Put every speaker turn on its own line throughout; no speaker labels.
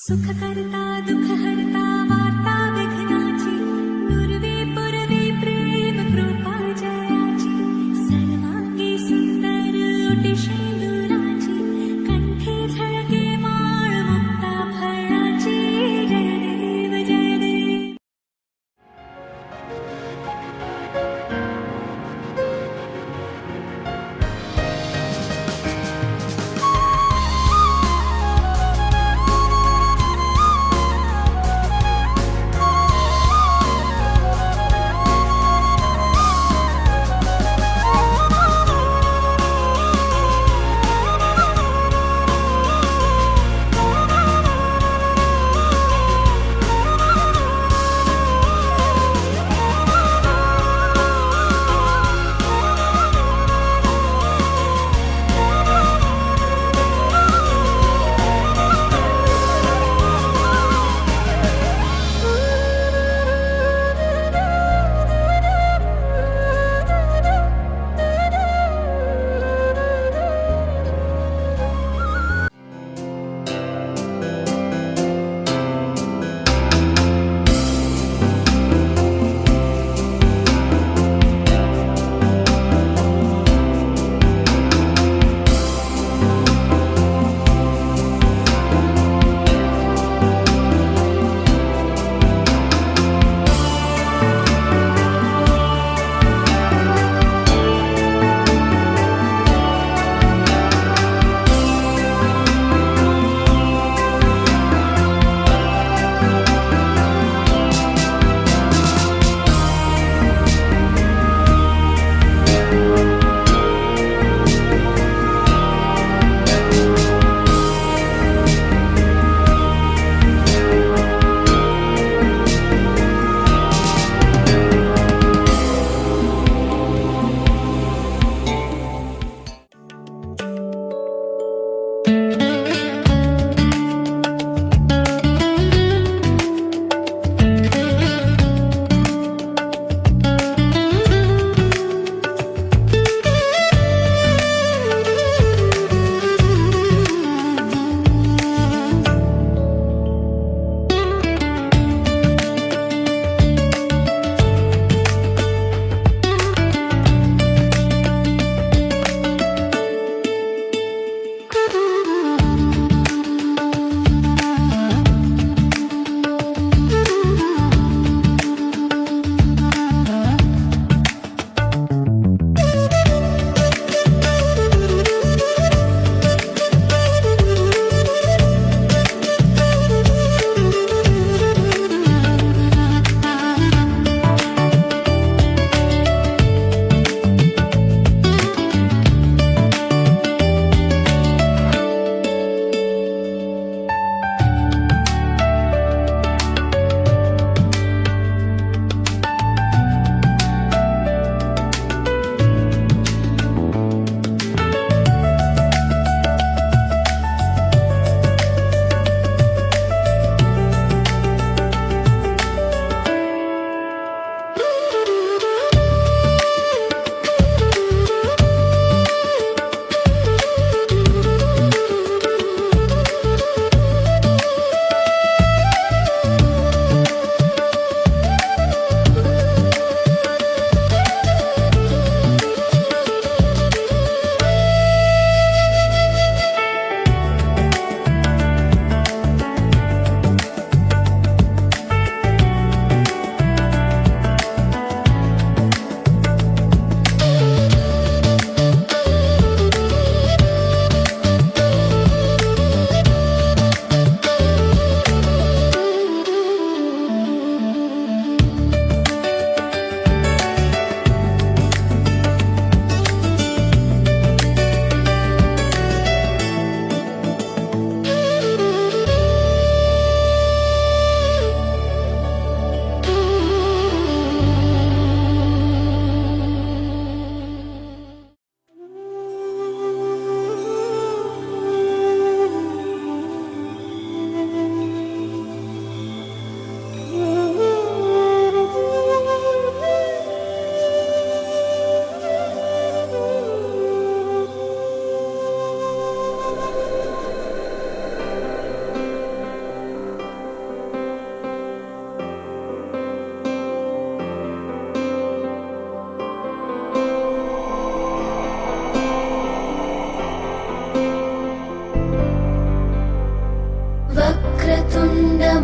सुख करता दुख हरता वार्ता विघ्नाची दुर्वे पुरवे प्रेम कृपा जयाची सर्वांगी सुंदर ओटी शेंदुराची कंठी झळके माळ मुक्ता फळाची जय देव जय देव.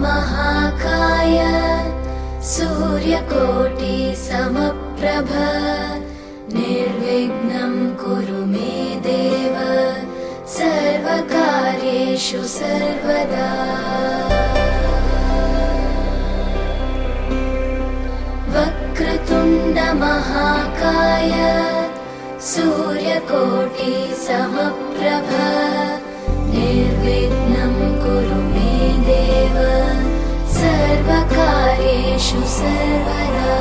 महाकाय सूर्यकोटि समप्रभ निर्विघ्नं कुरु मे देव सर्वकार्येषु सर्वदा। वक्रतुण्ड महाकाय सूर्यकोटि समप्रभ निर्विघ्नं कुरु मे देव सर्वकार्येषु सर्वदा।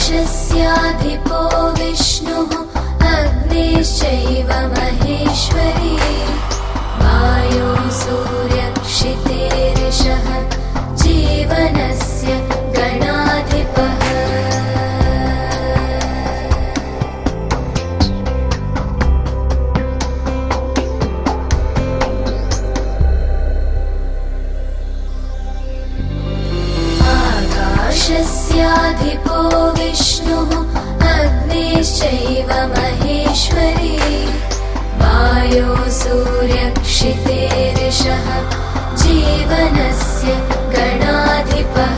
आकाशस्याधिपो विष्णुः अग्निश्चैव महेश्वरी वायो सूर्यक्षितेरिषः जीवनस्य गणाधिपः। आकाशस्याधिपो विष्णुः अग्निश्चैव महेश्वरी वायो सूर्यक्षितेरिषः जीवनस्य गणाधिपः।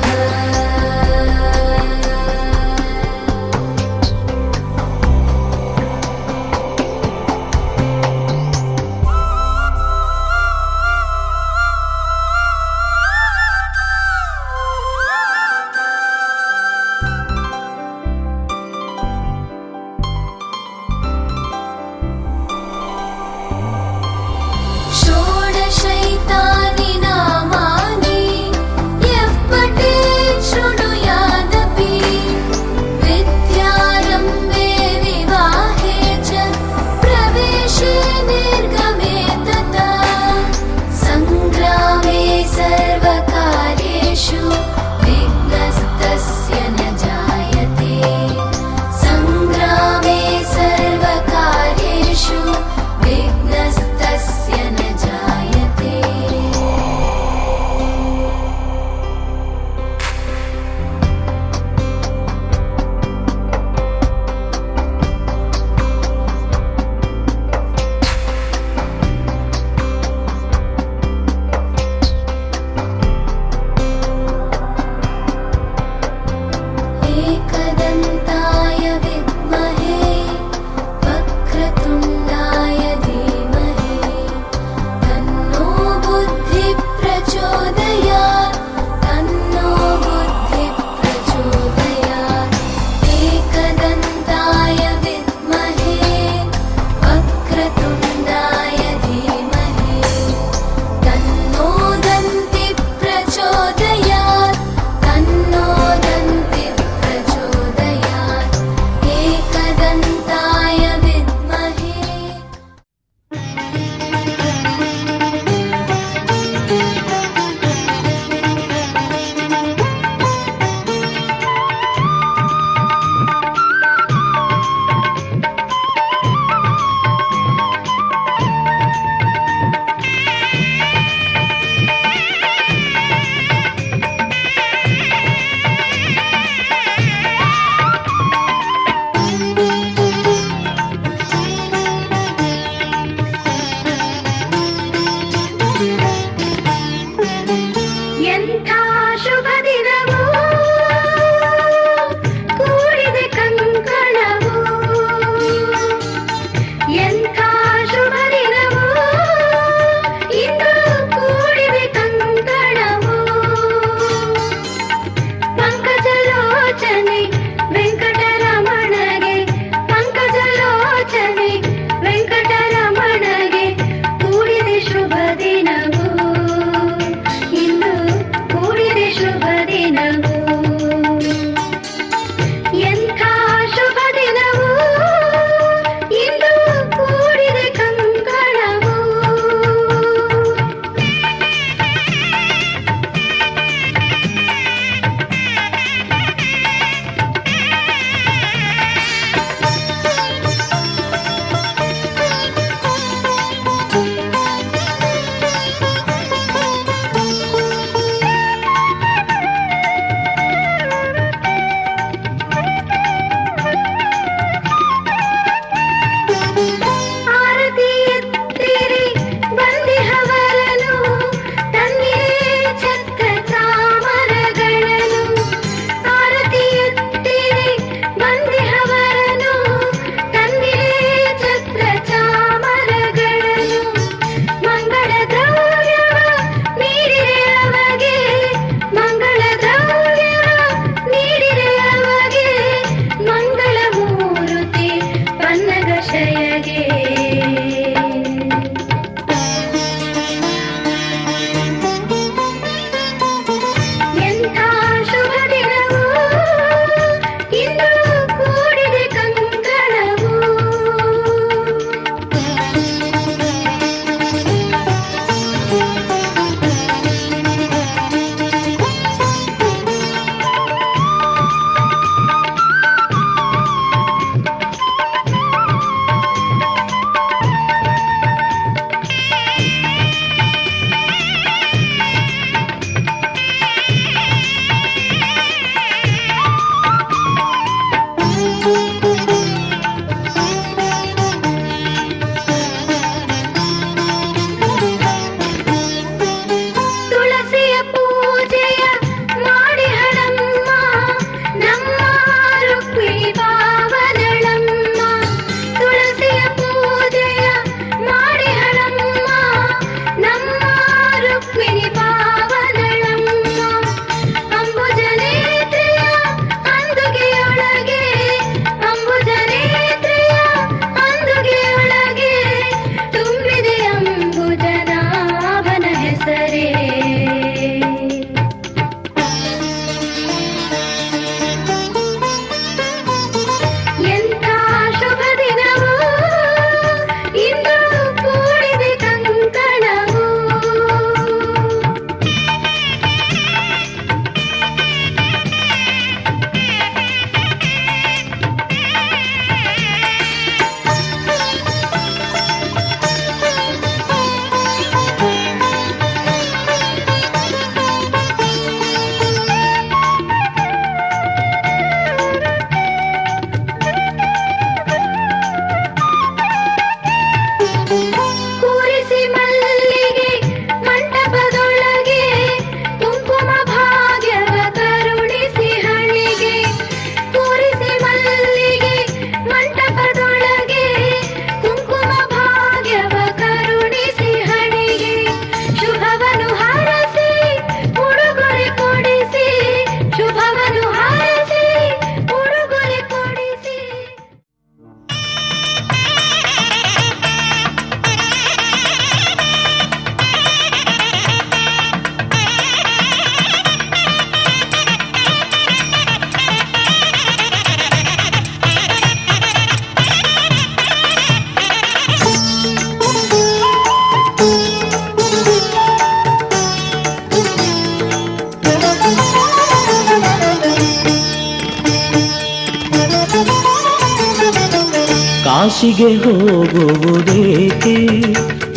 ಕಾಶಿಗೆ ಹೋಗುವುದೇಕೆ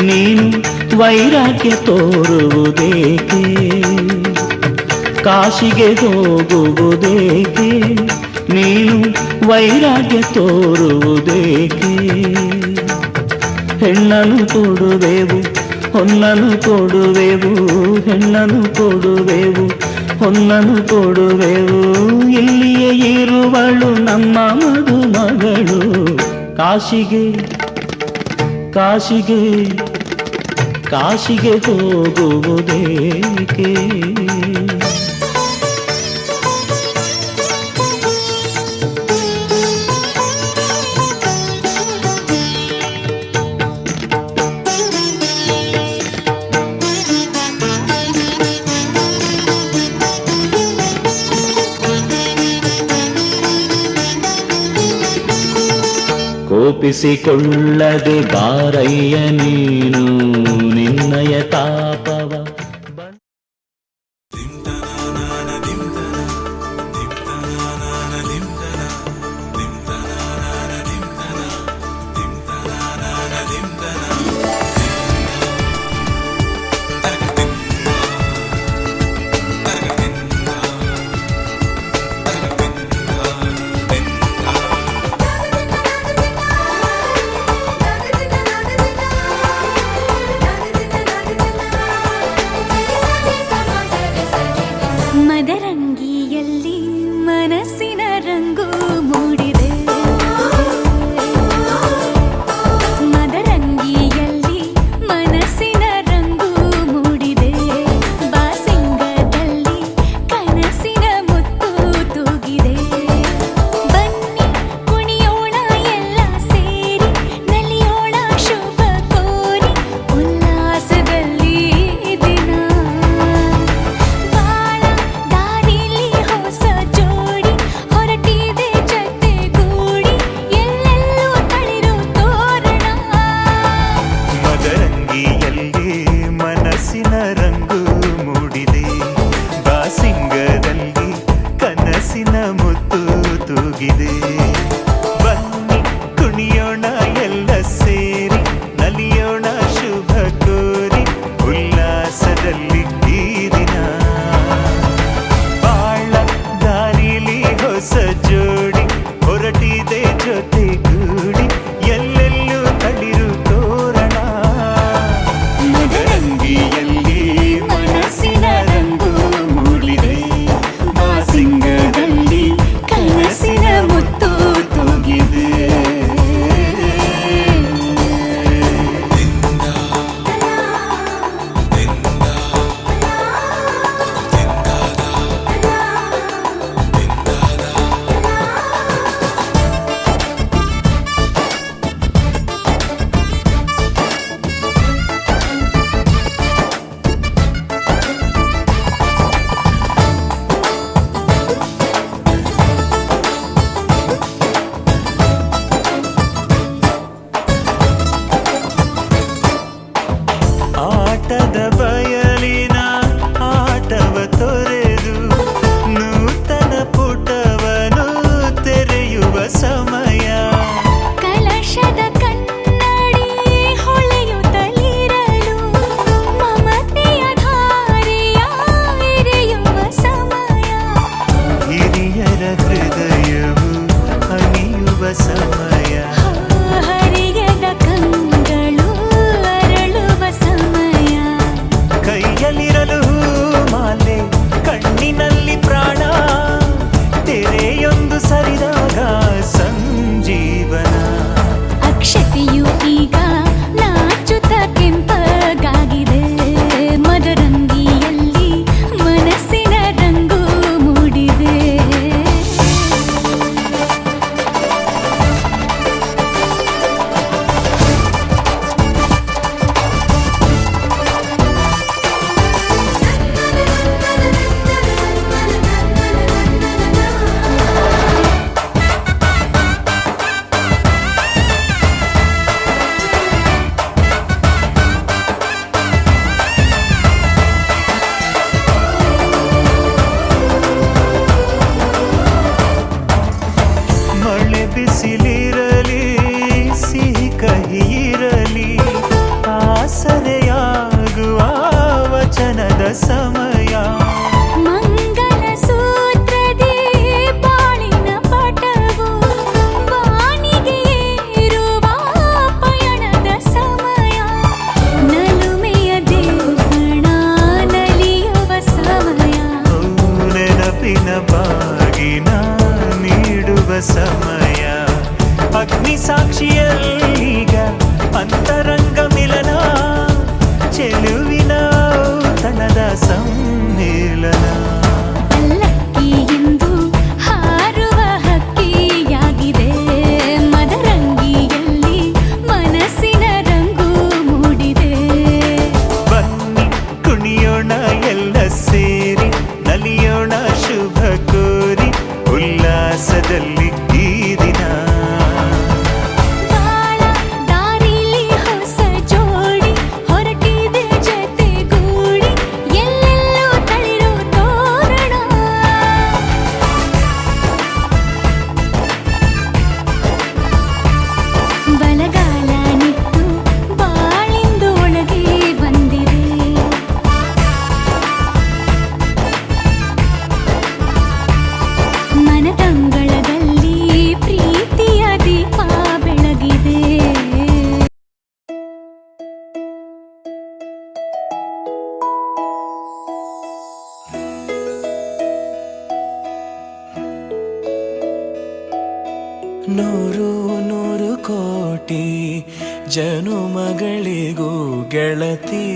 ನೀನು ವೈರಾಗ್ಯ ತೋರುವುದೇಕೆ? ಕಾಶಿಗೆ ಹೋಗುವುದೇಕೆ ನೀನು ವೈರಾಗ್ಯ ತೋರುವುದೇಕೆ? ಹೆಣ್ಣನ್ನು ಕೊಡುವೆವು ಹೊನ್ನನು ಕೊಡುವೆವು, ಹೆಣ್ಣನು ಕೊಡುವೆವು ಹೊನ್ನನು ಕೊಡುವೆವು, ಇಲ್ಲಿಯೇ ಇರುವಳು ನಮ್ಮ ಮದುಮಗಳು. ಕಾಶಿಗೆ ಕಾಶಿಗೆ ಕಾಶಿಗೆ ಹೋಗುವುದೇಕೆ? ಕೋಪಿಸಿಕೊಳ್ಳದೆ ಬಾರಯ್ಯ ನೀನು ನಿನ್ನಯ ತಾಪವ.
ಮದರಂಗಿಯಲ್ಲಿ ಮನಸ್ಸಿನ ರಂಗು ಮೂಡಿದೆ, ಮದರಂಗಿಯಲ್ಲಿ ಮನಸ್ಸಿನ ರಂಗು ಮೂಡಿದೆ, ಬಾಸಿಂಗದಲ್ಲಿ ಕನಸಿನ ಮುತ್ತು ತೂಗಿದೆ. ಬನ್ನಿ ಕುಣಿಯೋಣ ಎಲ್ಲ ಸೇರಿ, ನಲಿಯೋಣ ಶುಭ ಕೋರಿ ಉಲ್ಲಾಸದಲ್ಲಿ ದಿನ.
ಬನ್ನಿ ಕುಣಿಯೋಣ ಎಲ್ಲ ಸೇರಿ, ನಲಿಯೋಣ ಶುಭ ಕೋರಿ ಉಲ್ಲಾಸದಲ್ಲಿ ಈ ದಿನ. ಬಾಳ ದಾರಿಲಿ ಹೊಸ ಜೋಡಿ ಹೊರಟಿದೆ ಜೊತೆಗೂಡಿ, ಎಲ್ಲೆಲ್ಲೂ ತಳಿರು ತೋರಣ. ಮದರಂಗಿಯಲ್ಲಿ ಮನಸ್ಸಿನ ರಂಗು ಮೂಡಿದೆ, ಬಾಸಿಂಗದಲ್ಲಿ ಕನಸಿನ ಮುತ್ತು ತೂಗಿದೆ. ಆಟದ ಬಯಲಿನ ಆಟವ ತೊರೆದು ನೂತನ ಪುಟವನು ತೆರೆಯುವ ಸಮಯ.
ಕಲಶದ ಕನ್ನಡಿ ಹೊಳೆಯುತ್ತಲಿರಲು ಮಮತೆಯ ಧಾರೆಯ ಎರೆಯುವ ಸಮಯ.
ಹಿರಿಯರ ಹೃದಯವು ಹನಿಯುವ ಸಮಯ.
ಹರಿಯದ ಕಂಗಳು ಅರಳುವ ಸಮಯ.
ಕೈಯಲ್ಲಿರಲು ಮಾಲೆ ಕಣ್ಣಿನಲ್ಲಿ ಪ್ರಾಣ, ತೆರೆಯೊಂದು ಸರಿದಾಗ ಸಂಜೀವನ.
ಅಕ್ಷತೆಯು ಈಗ ನಾಚುತ್ತ ಕೆಂಪಗಾಗಿದೆ, ಮದರಂಗಿಯಲ್ಲಿ ಮನಸ್ಸಿನ ರಂಗು ಮೂಡಿದೆ.
ಸಾಕ್ಷಿಯಲ್ಲೀಗ ಅಂತರಂಗ ಮಿಲನ, ಚೆಲುವಿನ ತನದ ಸಮ್ಮಿಲನ.
ಪಲ್ಲಕ್ಕಿ ಎಂದು ಹಾರುವ ಹಕ್ಕಿಯಾಗಿದೆ, ಮದರಂಗಿಯಲ್ಲಿ ಮನಸ್ಸಿನ ರಂಗು ಮೂಡಿದೆ.
ಬನ್ನಿ ಕುಣಿಯೋಣ ಎಲ್ಲ ಸೇರಿ, ನಲಿಯೋಣ ಶುಭ ಕೋರಿ, ಉಲ್ಲಾಸದಲ್ಲಿ ಈ ದಿನ.
ಬಾಳ ದಾರಿಲಿ ಹೊಸ ಜೋಡಿ ಹೊರಟಿದೆ ಜತೆಗೂಡಿ, ಎಲ್ಲೆಲ್ಲೂ ತಳಿರು ತೋರಣ. ಬಲಗಾಲ ನಿಟ್ಟು ಬಾಳಿಂದು ಒಳಗೆ ಬಂದಿದೆ. ಮನದಂಗಳದಲ್ಲಿ ಪ್ರೀತಿಯ ದೀಪ ಬೆಳಗಿದೆ.
ನೂರು ನೂರು ಕೋಟಿ ಜನುಮಗಳಿಗೂ ಗೆಳತಿ,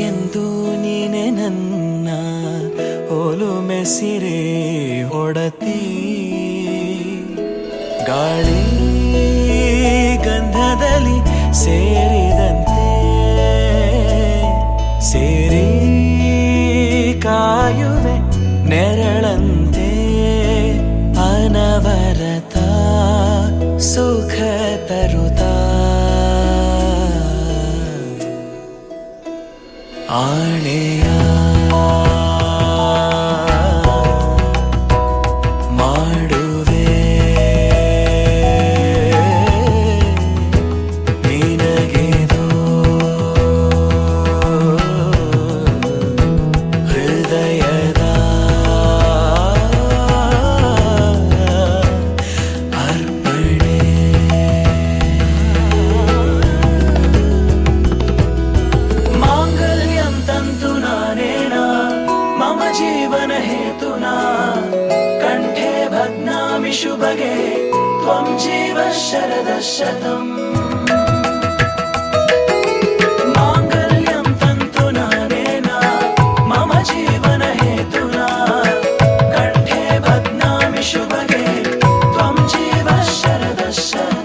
ಎಂದು ನೀನೆ ನನ್ನ ಒಲುಮೆ ಸಿರೆ ಒಡತಿ. ಗಾಳಿ ಗಂಧದಲ್ಲಿ ಸೇರಿದಂತೆ ಸೇರಿ ಕಾಯುವೆ ನೆರಳಂತೆ, ಅನವರತ ಸುಖ ತರುತ್ತಾ ಆಣೆಯ ಮಾಡುವೆ ನಿನಗೆದೋ ಹೃದಯದ ಅರ್ಪಣೆ. ಮಾಂಗಲ್ಯಂ ತಂತು ನಾನೇನ ಮಮ ಜೀವನ ಹೇತುನಾ, ಕಂಠೆ ಭಗ್ನಾಮಿ ಶುಭಗೆ ತ್ವಂ ಜೀವ ಶರದಃ ಶತಂ. ಮಾಂಗಲ್ಯಂ ತಂತು ನಾನೇನ ಮಮ ಜೀವನ ಹೇತುನಾ, ಕಂಠೆ ಭಗ್ನಾಮಿ ಶುಭಗೆ ತ್ವಂ ಜೀವ ಶರದಃ ಶತಂ.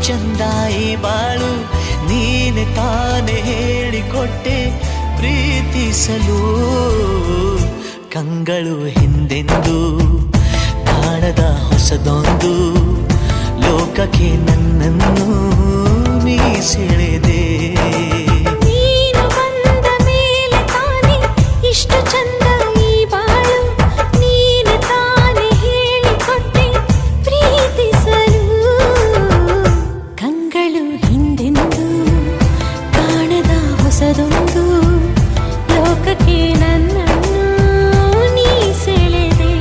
ಚಂದ ಈ ಬಾಳು ನೀನೆ ತಾನೆ ಹೇಳಿಕೊಟ್ಟೆ ಪ್ರೀತಿಸಲು ಕಂಗಳು ಹಿಂದೆಂದು ಕಾಣದ ಹೊಸದೊಂದು ಲೋಕಕ್ಕೆ ನನ್ನನ್ನು ನೀ ಸೆಳೆದೆ
ನೀನು ಬಂದ ಮೇಲೆ ತಾನೆ ಇಷ್ಟು ಚಂದ ಈ ಬಾಳು ನೀನು ತಾನೆ ಹೇಳಿಕೊಟ್ಟೆ ಪ್ರೀತಿಸಲು ಕಂಗಳು ಹಿಂದೆಂದು ಕಾಣದ ಹೊಸದೊಂದು ಲೋಕಕ್ಕೆ ನನ್ನನ್ನು ನೀ ಸೆಳೆದೆ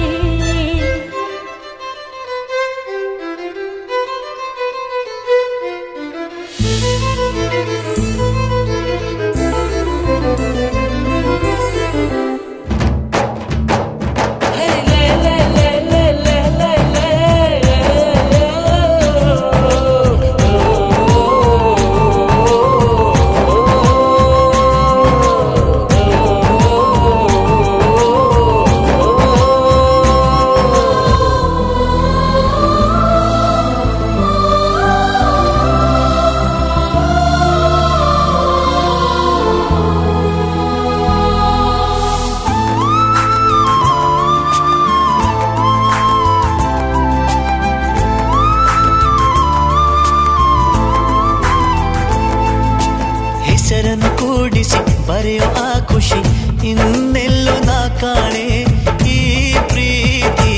ಹೆಸರನ್ನು ಕೂಡಿಸಿ ಬರೆಯೋ ಆ ಖುಷಿ ಇನ್ನೆಲ್ಲೋ ನಾ ಕಾಣೆ ಈ ಪ್ರೀತಿ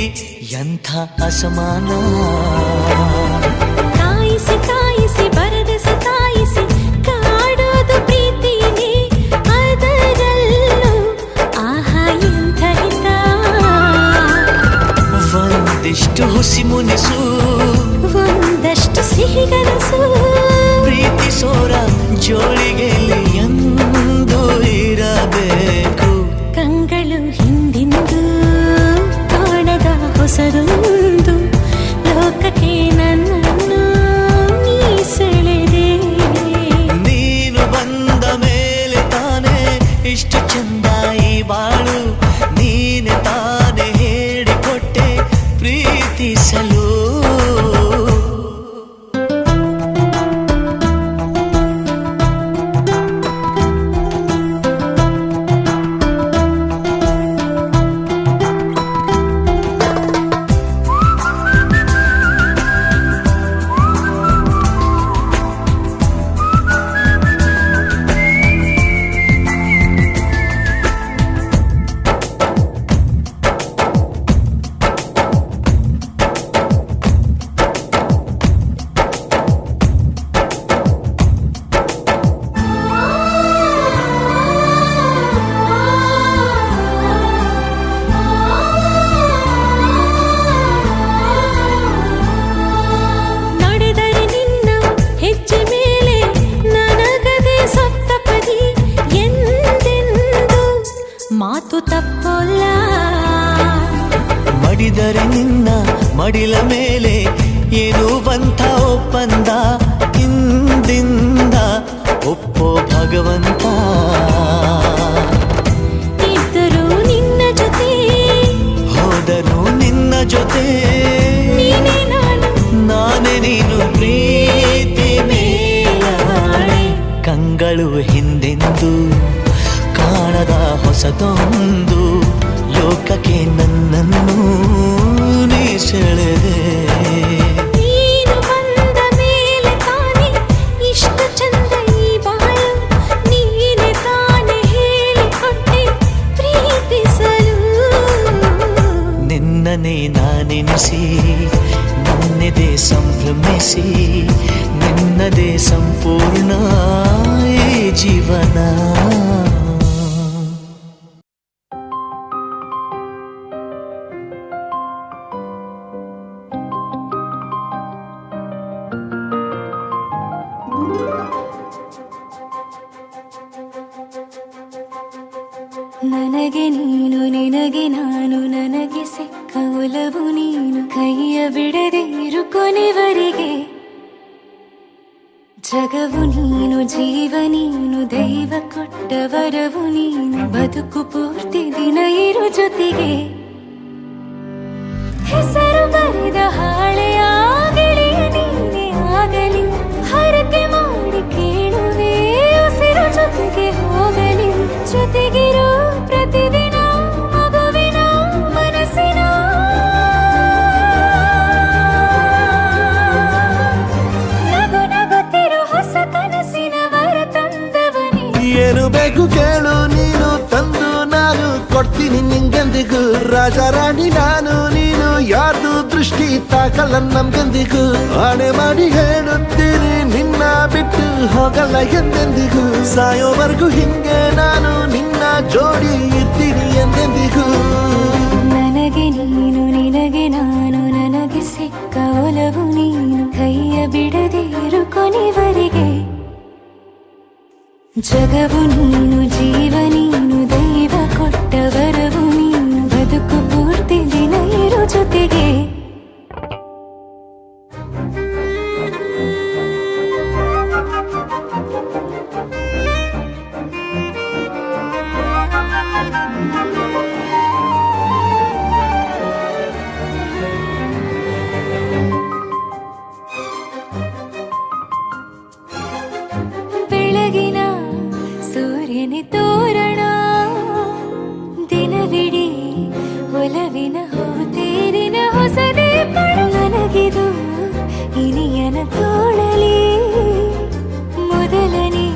ಎಂಥ ಅಸಮಾನ
ಕಾಯಿಸಿ ಕಾಯಿಸಿ ಬರದ ಸತಾಯಿಸಿ ಕಾಡೋದು ಪ್ರೀತಿನೇ ಅದರಲ್ಲೂ ಆಹಾ ಎಂಥ ಹಿತ
ಒಂದಿಷ್ಟು ಹುಸಿ ಮುನಿಸು
ಒಂದಷ್ಟು ಸಿಹಿಗನಸು
ಪ್ರೀತಿಸೋರ ಜೋಳಿಗೆಯಲ್ಲಿ ಎಂದು ಇರಬೇಕು
ಕಂಗಳು ಹಿಂದಿಂದು ಕಾಣದ ಹೊಸದೊಂದು ಲೋಕಕ್ಕೆ ನನ್ನನ್ನು ನೀ ಸೆಳೆದೆ
ನೀನು ಬಂದ ಮೇಲೆ ತಾನೇ ಇಷ್ಟು ಚಂದ ಈ ಬಾಳು ನೀನೆ ತಾನೇ ಹೇಳಿಕೊಟ್ಟೆ ಪ್ರೀತಿಸಲು
ಮಾತು ತಪ್ಪಲ್ಲ
ಮಡಿದರೆ ನಿನ್ನ ಮಡಿಲ ಮೇಲೆ ಏನು ಬಂತ ಒಪ್ಪಂದ ಹಿಂದಿಂದ ಒಪ್ಪೋ ಭಗವಂತ
ಇದ್ದರೂ ನಿನ್ನ ಜೊತೆ
ಹೋದರೂ ನಿನ್ನ ಜೊತೆ
ನೀನೇ ನಾನು
ನಾನೇ ನೀನು ಪ್ರೀತಿ ಮೇಲಾಣೆ ಕಂಗಳು ಹಿಂದೆಂದು ಕಾಣದ ಹೊಸದೊಂದು ಲೋಕಕ್ಕೆ ನನ್ನನ್ನು ನೀ ಸೆಳೆದೆ
ನೀನು ಬಂದ ಮೇಲೆ ತಾನೆ ಇಷ್ಟು ಚಂದ ಈ ಬಾಳು ನೀನೆ ತಾನೆ ಹೇಳಿಕೊಟ್ಟೆ ಪ್ರೀತಿಸಲು
ನಿನ್ನನೇ ನಾನೆನಿಸಿ ನನ್ನೆದೆ ಸಂಭ್ರಮಿಸಿ ನಿನ್ನದೇ ಸಂಪೂರ್ಣ ಈ ಜೀವನ
ನನಗೆ ನೀನು ನಿನಗೆ ನಾನು ನನಗೆ ಸಿಕ್ಕ ಒಲವು ನೀನು ಕೈಯ ಬಿಡದೆ ಇರು ಕೊನೆವರೆಗೆ ಜಗವು ನೀನು ಜೀವ ನೀನು ದೈವ ಕೊಟ್ಟ ವರವು ನೀನು ಬದುಕು ಪೂರ್ತಿ ದಿನ ಇರು ಜೊತೆಗೆ ಹೆಸರು ಬರೆದ ಹಾಳೆಯ ಗೆಳೆಯ ನೀನೇ ಆಗಲಿ
ಏನು ಬೇಕು ಕೇಳು ನೀನು ತಂದು ನಾನು ಕೊಡ್ತೀನಿ ನಿಂಗೆಂದಿಗೂ ರಾಜ ರಾಣಿ ನಾನು ನೀನು ಯಾರ್ದು ದೃಷ್ಟಿ ತಾಕಲ್ಲ ನಮ್ಗೆಂದಿಗೂ ಆಣೆ ಮಾಡಿ ಹೇಳುತ್ತೀನಿ ನಿನ್ನ ಬಿಟ್ಟು ಹೋಗಲ್ಲ ಎಂದೆಂದಿಗೂ ಸಾಯೋವರೆಗೂ ಹಿಂಗೆ ನಾನು ನಿನ್ನ ಜೋಡಿ ಇರ್ತೀನಿ ಎಂದೆಂದಿಗೂ
ನನಗೆ ನೀನು ನಿನಗೆ ನಾನು ನನಗೆ ಸಿಕ್ಕ ಒಲವು ನೀನು ಕೈಯ ಬಿಡದೆ ಇರು ಕೊನೆವರೆಗೆ ಜಗವು ನೀನು ಜೀವ ನೀನು ದೈವ ಕೊಟ್ಟ ವರವು ನೀನು ಬದುಕು ಪೂರ್ತಿ ದಿನ ಇರು ಜೊತೆಗೆ ಬೆಳಗಿನ ಸೂರ್ಯನ ತೋರಣ ದಿನವಿಡೀ ಒಲವಿನ ಹೂತೇರಿನ ಹೊಸದೇ ಪಡು ನನಗಿದು ಇನಿಯನ ತೋಳಲಿ ಮೊದಲನೇ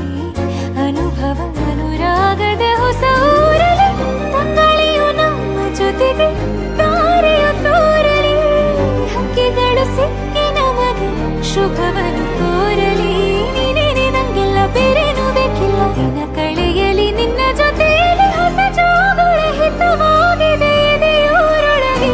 ಅನುಭವ ಅನುರಾಗದ ಹೊಸ ಊರಲಿ ತಂಗಳಿಯು ನಮ್ಮ ಜೊತೆಗೆ ತಾರೆಯು ತೋರಲಿ ಹಕ್ಕಿಗಳು ಸಿಕ್ಕಿ ನಮಗೆ ಶುಭವನ್ನು ಕೋರಲಿ ಬೇರೇನು ಬೇಕಿಲ್ಲ ದಿನ ಕಳೆಯಲಿ ನಿನ್ನ ಜೊತೆಯಲ್ಲಿ ಹೊಸ ಜೋಗುಳ ಹಿತವಾಗಿದೆ ಎದೆಯೋರೊಳಗೆ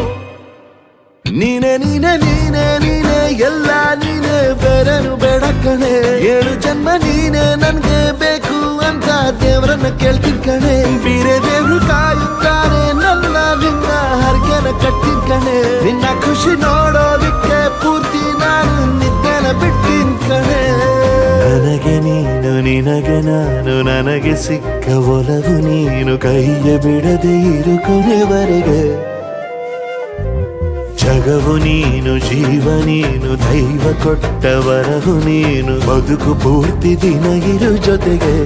ನೀನೆ ನೀನೆ ನೀನೆ ನೀನೆ ಎಲ್ಲ ನೀನೆ ಬೇರೆನು ಬೇಡ ಕಣೆ 7 ಜನ್ಮ ನೀನೆ ನನ್ಗೆ ಬೇಕು ಅಂತ ದೇವರನ್ನ ಕೇಳ್ತೀನಿ ಕಣೆ ಬೇರೆ ದೇವ್ರು ಕಾಯುತ್ತಾನೆ ನನ್ನ ನಿನ್ನ ಹರಕೆನ ಕಟ್ಟಿನ ಕಣೆ ನಿನ್ನ ಖುಷಿ ನೋಡೋದಿಕ್ಕೆ ಪೂರ್ತಿ ನಾನು ನಿದ್ದೆನ ಬಿಟ್ಟಿನ ಕಣೆ ನನಗೆ ನೀನು ನಿನಗೆ ನಾನು ನನಗೆ ಸಿಕ್ಕ ಒಲವು ನೀನು ಕೈಯ ಬಿಡದೆ ಇರು ಕೊನೆವರೆಗೆ ಜಗವು ನೀನು ಜೀವ ನೀನು ದೈವ ಕೊಟ್ಟ ವರವು ನೀನು ಬದುಕು ಪೂರ್ತಿ ದಿನ ಇರು ಜೊತೆಗೆ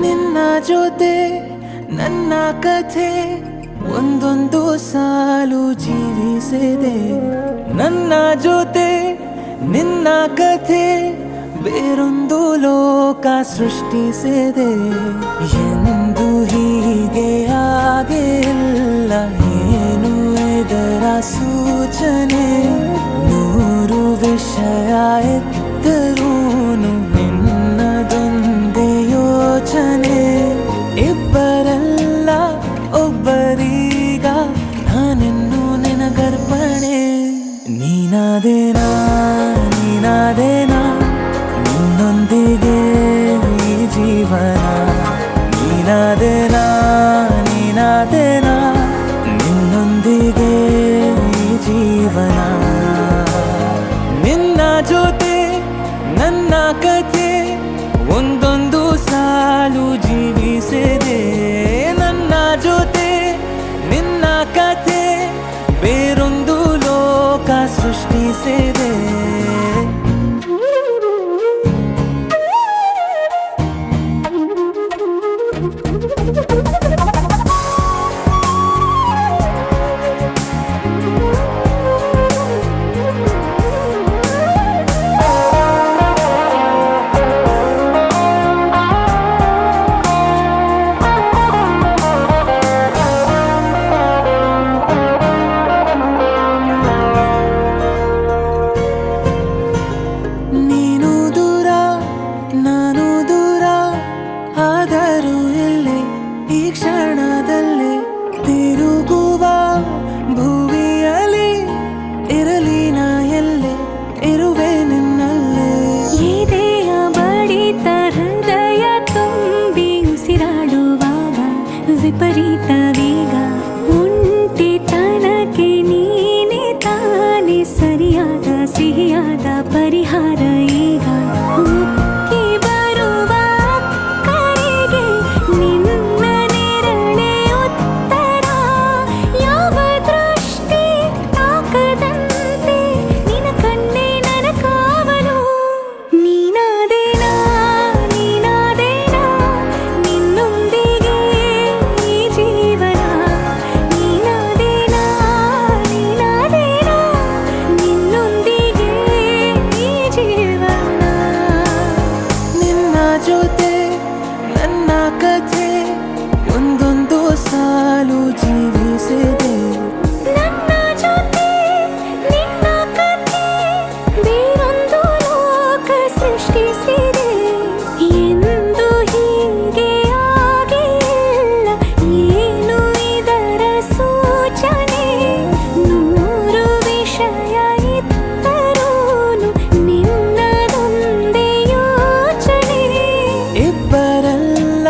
ನಿನ್ನ ಜೊತೆ ನನ್ನ ಕಥೆ ಒಂದೊಂದು ಸಾಲು ಜೀವಿಸಿದೆ ನನ್ನ ಜೊತೆ ನಿನ್ನ ಕಥೆ ಬೇರೊಂದು ಲೋಕ ಸೃಷ್ಟಿಸಿದೆ ಎಂದು ಹೀಗೆ ಆಗಿಲ್ಲ ಏನು ಇದರ ಸೂಚನೆ 100 ವಿಷಯ ಎತ್ತರೂನು ನಿನ್ನದೊಂದೇ ಯೋಚನೆ ಇಬ್ಬರಲ್ಲ ಒಬ್ಬರೀಗ ನಾನೆನ್ನು ನಿನಗರ್ಪಣೆ ನೀನಾದೇನಾ ನೀನಾದೇನಾ ನಿನ್ನೊಂದಿಗೆ ಈ ಜೀವನ ನೀನಾದೇನಾ ನೀನಾದೇನಾ ನಿನ್ನೊಂದಿಗೆ ಈ ಜೀವನ ನಿನ್ನ ಜೊತೆ ನನ್ನ ಕಥೆ ಒಂದೊಂದು ಸಾಲು ಜೀವಿಸಿದೆ ನನ್ನ ಜೊತೆ ನಿನ್ನ ಕಥೆ ಬೇರೊಂದು ಲೋಕ ಸೃಷ್ಟಿಸಿದೆ
ವಿಪರೀತ ವೇಗ
ಜೀವಿಸಿದೆ.
ನನ್ನ ಜೊತೆ ನಿನ್ನ ಕಥೆ ಬೇರೊಂದು ಲೋಕ ಸೃಷ್ಟಿಸಿದೆ. ಎಂದು ಹೀಗೆ ಆಗಿಲ್ಲ, ಏನು ಇದರ ಸೂಚನೆ? ನೂರು ವಿಷಯ ಇದ್ದರೂನು ನಿನ್ನದೊಂದೇ ಯೋಚನೆ.
ಇಬ್ಬರಲ್ಲ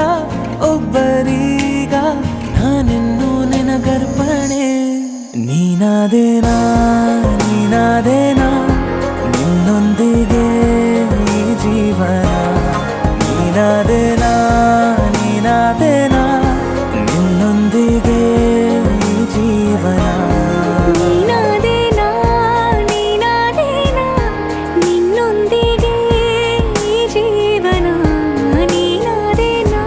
ಒಬ್ಬರೀಗ ನಾನಿನ್ನು ನಿನಗರ್ಪಣೆ. ನೀನಾದೇನಾ ನೀನಾದೇನಾ ನಿನ್ನೊಂದಿಗೆ ಈ ಜೀವನ. ನೀನಾದೇನಾ ನೀನಾದೇನಾ ನಿನ್ನೊಂದಿಗೆ ಈ ಜೀವನ.
ನೀನಾದೇನಾ ನೀನಾದೇನಾ ನಿನ್ನೊಂದಿಗೆ ಈ ಜೀವನ. ನೀನಾದೇನಾ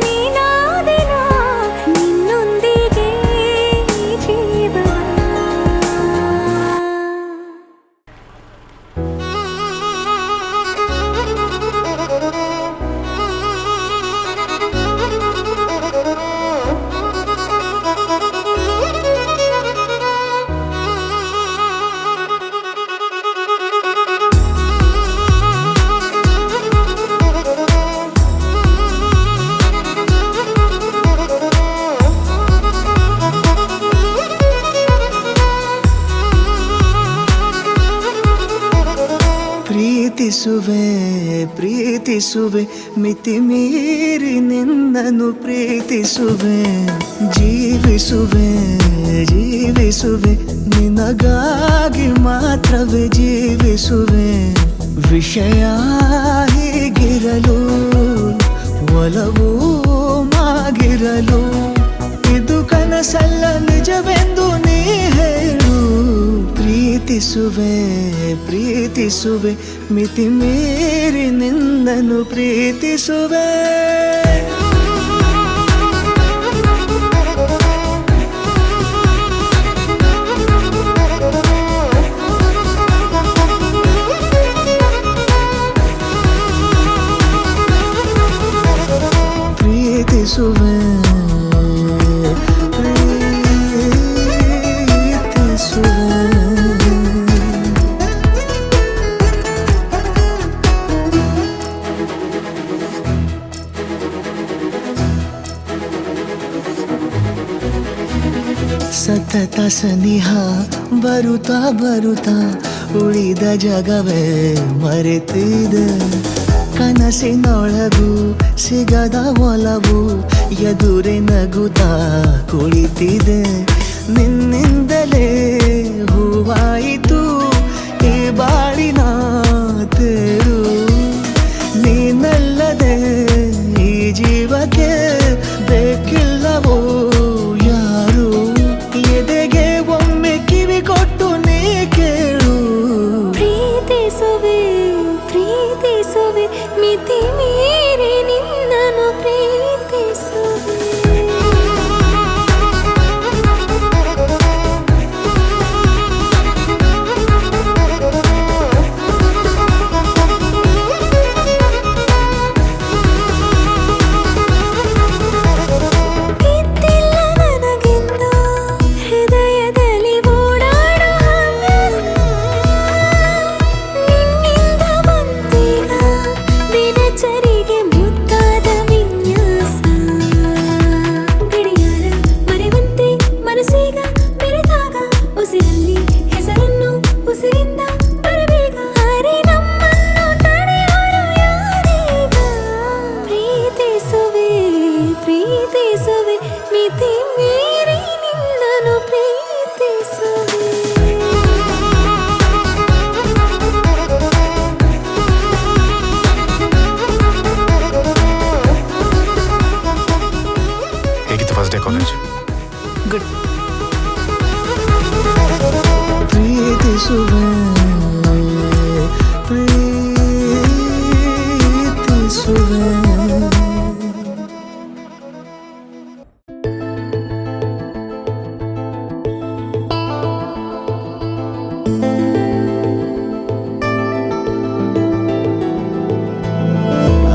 ನೀನಾದೇನಾ ನಿನ್ನೊಂದಿಗೆ ಈ ಜೀವನ.
ಪ್ರೀತಿಸುವೆ ಪ್ರೀತಿಸುವೆ ಮಿತಿ ಮೀರಿ ನಿನ್ನನ್ನು ಪ್ರೀತಿಸುವೆ. ಜೀವಿಸುವೆ ಜೀವಿಸುವೆ ನಿನಗಾಗಿ ಮಾತ್ರವೇ ಜೀವಿಸುವೆ. ವಿಷಯ ಹೀಗಿರಲು ಒಲವು ಮಾಗಿರಲು ಇದು ಕನಸಲ್ಲ ನಿಜವೆಂದು ನೀ ಹೇಳು. ಪ್ರೀತಿಸುವೆ ಪ್ರೀತಿಸುವೆ ಮಿತಿ ಮೀರಿ ನಿನ್ನನ್ನು ಪ್ರೀತಿಸುವೆ. ಪ್ರೀತಿಸುವೆ ಸತತ ಸನಿಹ ಬರುತ್ತಾ ಬರುತ್ತಾ ಉಳಿದ ಜಗವೇ ಮರೆತಿದೆ. ಕನಸಿನೊಳಗೂ ಸಿಗದ ಒಲವು ಎದುರೆ ನಗುತ್ತಾ ಕುಳಿತಿದೆ. ನಿನ್ನಿಂದಲೇ ಹೂವಾಯಿತು ಈ ಬಾಳಿನ ತೇರು. ನೀನಲ್ಲದೆ ಈ ಜೀವಕ್ಕೆ ಬೇಕಿಲ್ಲವೋ ಯಾರು. ಎದೆಗೆ ಒಮ್ಮೆ ಕಿವಿ ಕೊಟ್ಟು ನೀ ಕೇಳು.
ಪ್ರೀತಿಸುವೆ ಪ್ರೀತಿಸುವೆ ಮಿತಿ ಮೀರಿ ನಿನ್ನನ್ನು ಪ್ರೀತಿಸುವೆ.
ಪ್ರೀತಿಸುವೆ ಪ್ರೀತಿಸುವೆ.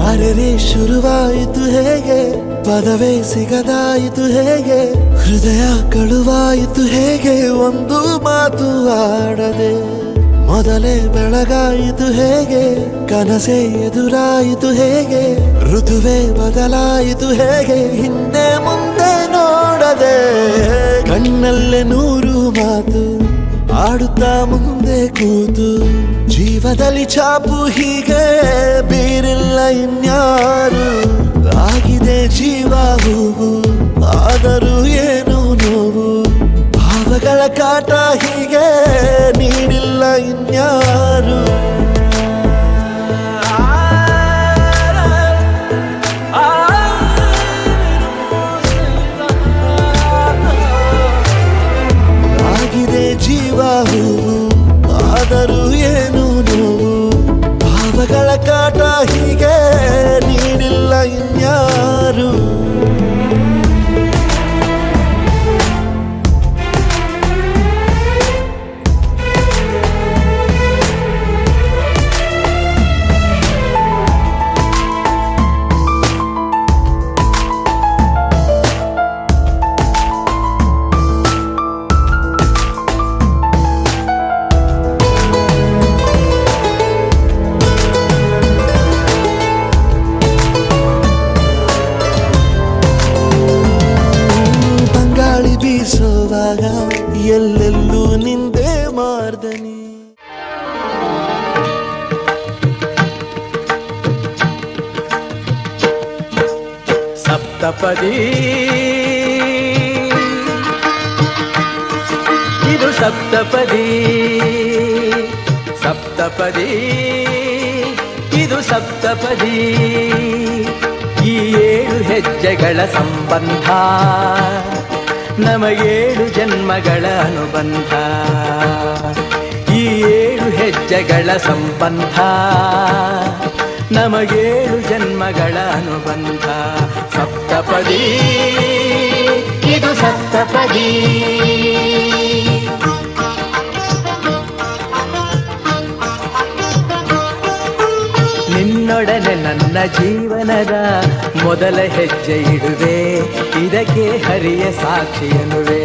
ಅರೆ ಶುರುವಾಯಿತು ಹೇಗೆ
ಪದವೇ ಸಿಗದಾಯಿತು ಹೇಗೆ, ಹೃದಯ ಕಳುವಾಯಿತು ಹೇಗೆ, ಒಂದು ಮಾತು ಆಡದೆ ಮೊದಲೇ ಬೆಳಗಾಯಿತು ಹೇಗೆ, ಕನಸೇ ಎದುರಾಯಿತು ಹೇಗೆ, ಋತುವೇ ಬದಲಾಯಿತು ಹೇಗೆ, ಹಿಂದೆ ಮುಂದೆ ನೋಡದೆ ಕಣ್ಣಲ್ಲೇ ನೂರು ಮಾತು ಆಡುತ್ತಾ ಮುಂದೆ ಕೂತು, ಜೀವದಲ್ಲಿ ಛಾಪು ಹೀಗೆ ಬೀರಿಲ್ಲ ಇನ್ಯಾರು, ಆಗಿದೆ ಜೀವ ಹೂವು ಆದರೂ ಏನು ನೋವು, ಭಾವಗಳ ಕಾಟ ಹೀಗೆ ನೀಡಿಲ್ಲ ಇನ್ಯಾರು. ಆಗಿದೆ ಜೀವ ಹೂವು ಆದರೂ ಏನು ನೋವು, ಭಾವಗಳ ಕಾಟ ಹೀಗೆ ನೀಡಿಲ್ಲ ಇನ್ಯಾರು. ಬೀಸೋವಾಗ ಎಲ್ಲೆಲ್ಲೂ ನಿಂದೆ ಮಾರ್ದನಿ.
ಸಪ್ತಪದಿ ಇದು ಸಪ್ತಪದಿ, ಸಪ್ತಪದಿ ಇದು ಸಪ್ತಪದಿ, ಈ 7 ಹೆಜ್ಜೆಗಳ ಸಂಬಂಧ ನಮಗೇಳು ಜನ್ಮಗಳ ಅನುಬಂಧ, ಈ 7 ಹೆಜ್ಜೆಗಳ ಸಂಬಂಧ ನಮಗೇಳು ಜನ್ಮಗಳ ಅನುಬಂಧ. ಸಪ್ತಪದಿ ಇದು ಸಪ್ತಪದಿ. ನಿನ್ನೊಡನೆ ನನ್ನ ಜೀವನದ ಮೊದಲ ಹೆಜ್ಜೆ ಇಡುವೆ, ಇದಕ್ಕೆ ಹರಿಯ ಸಾಕ್ಷಿ ಎನ್ನುವೆ.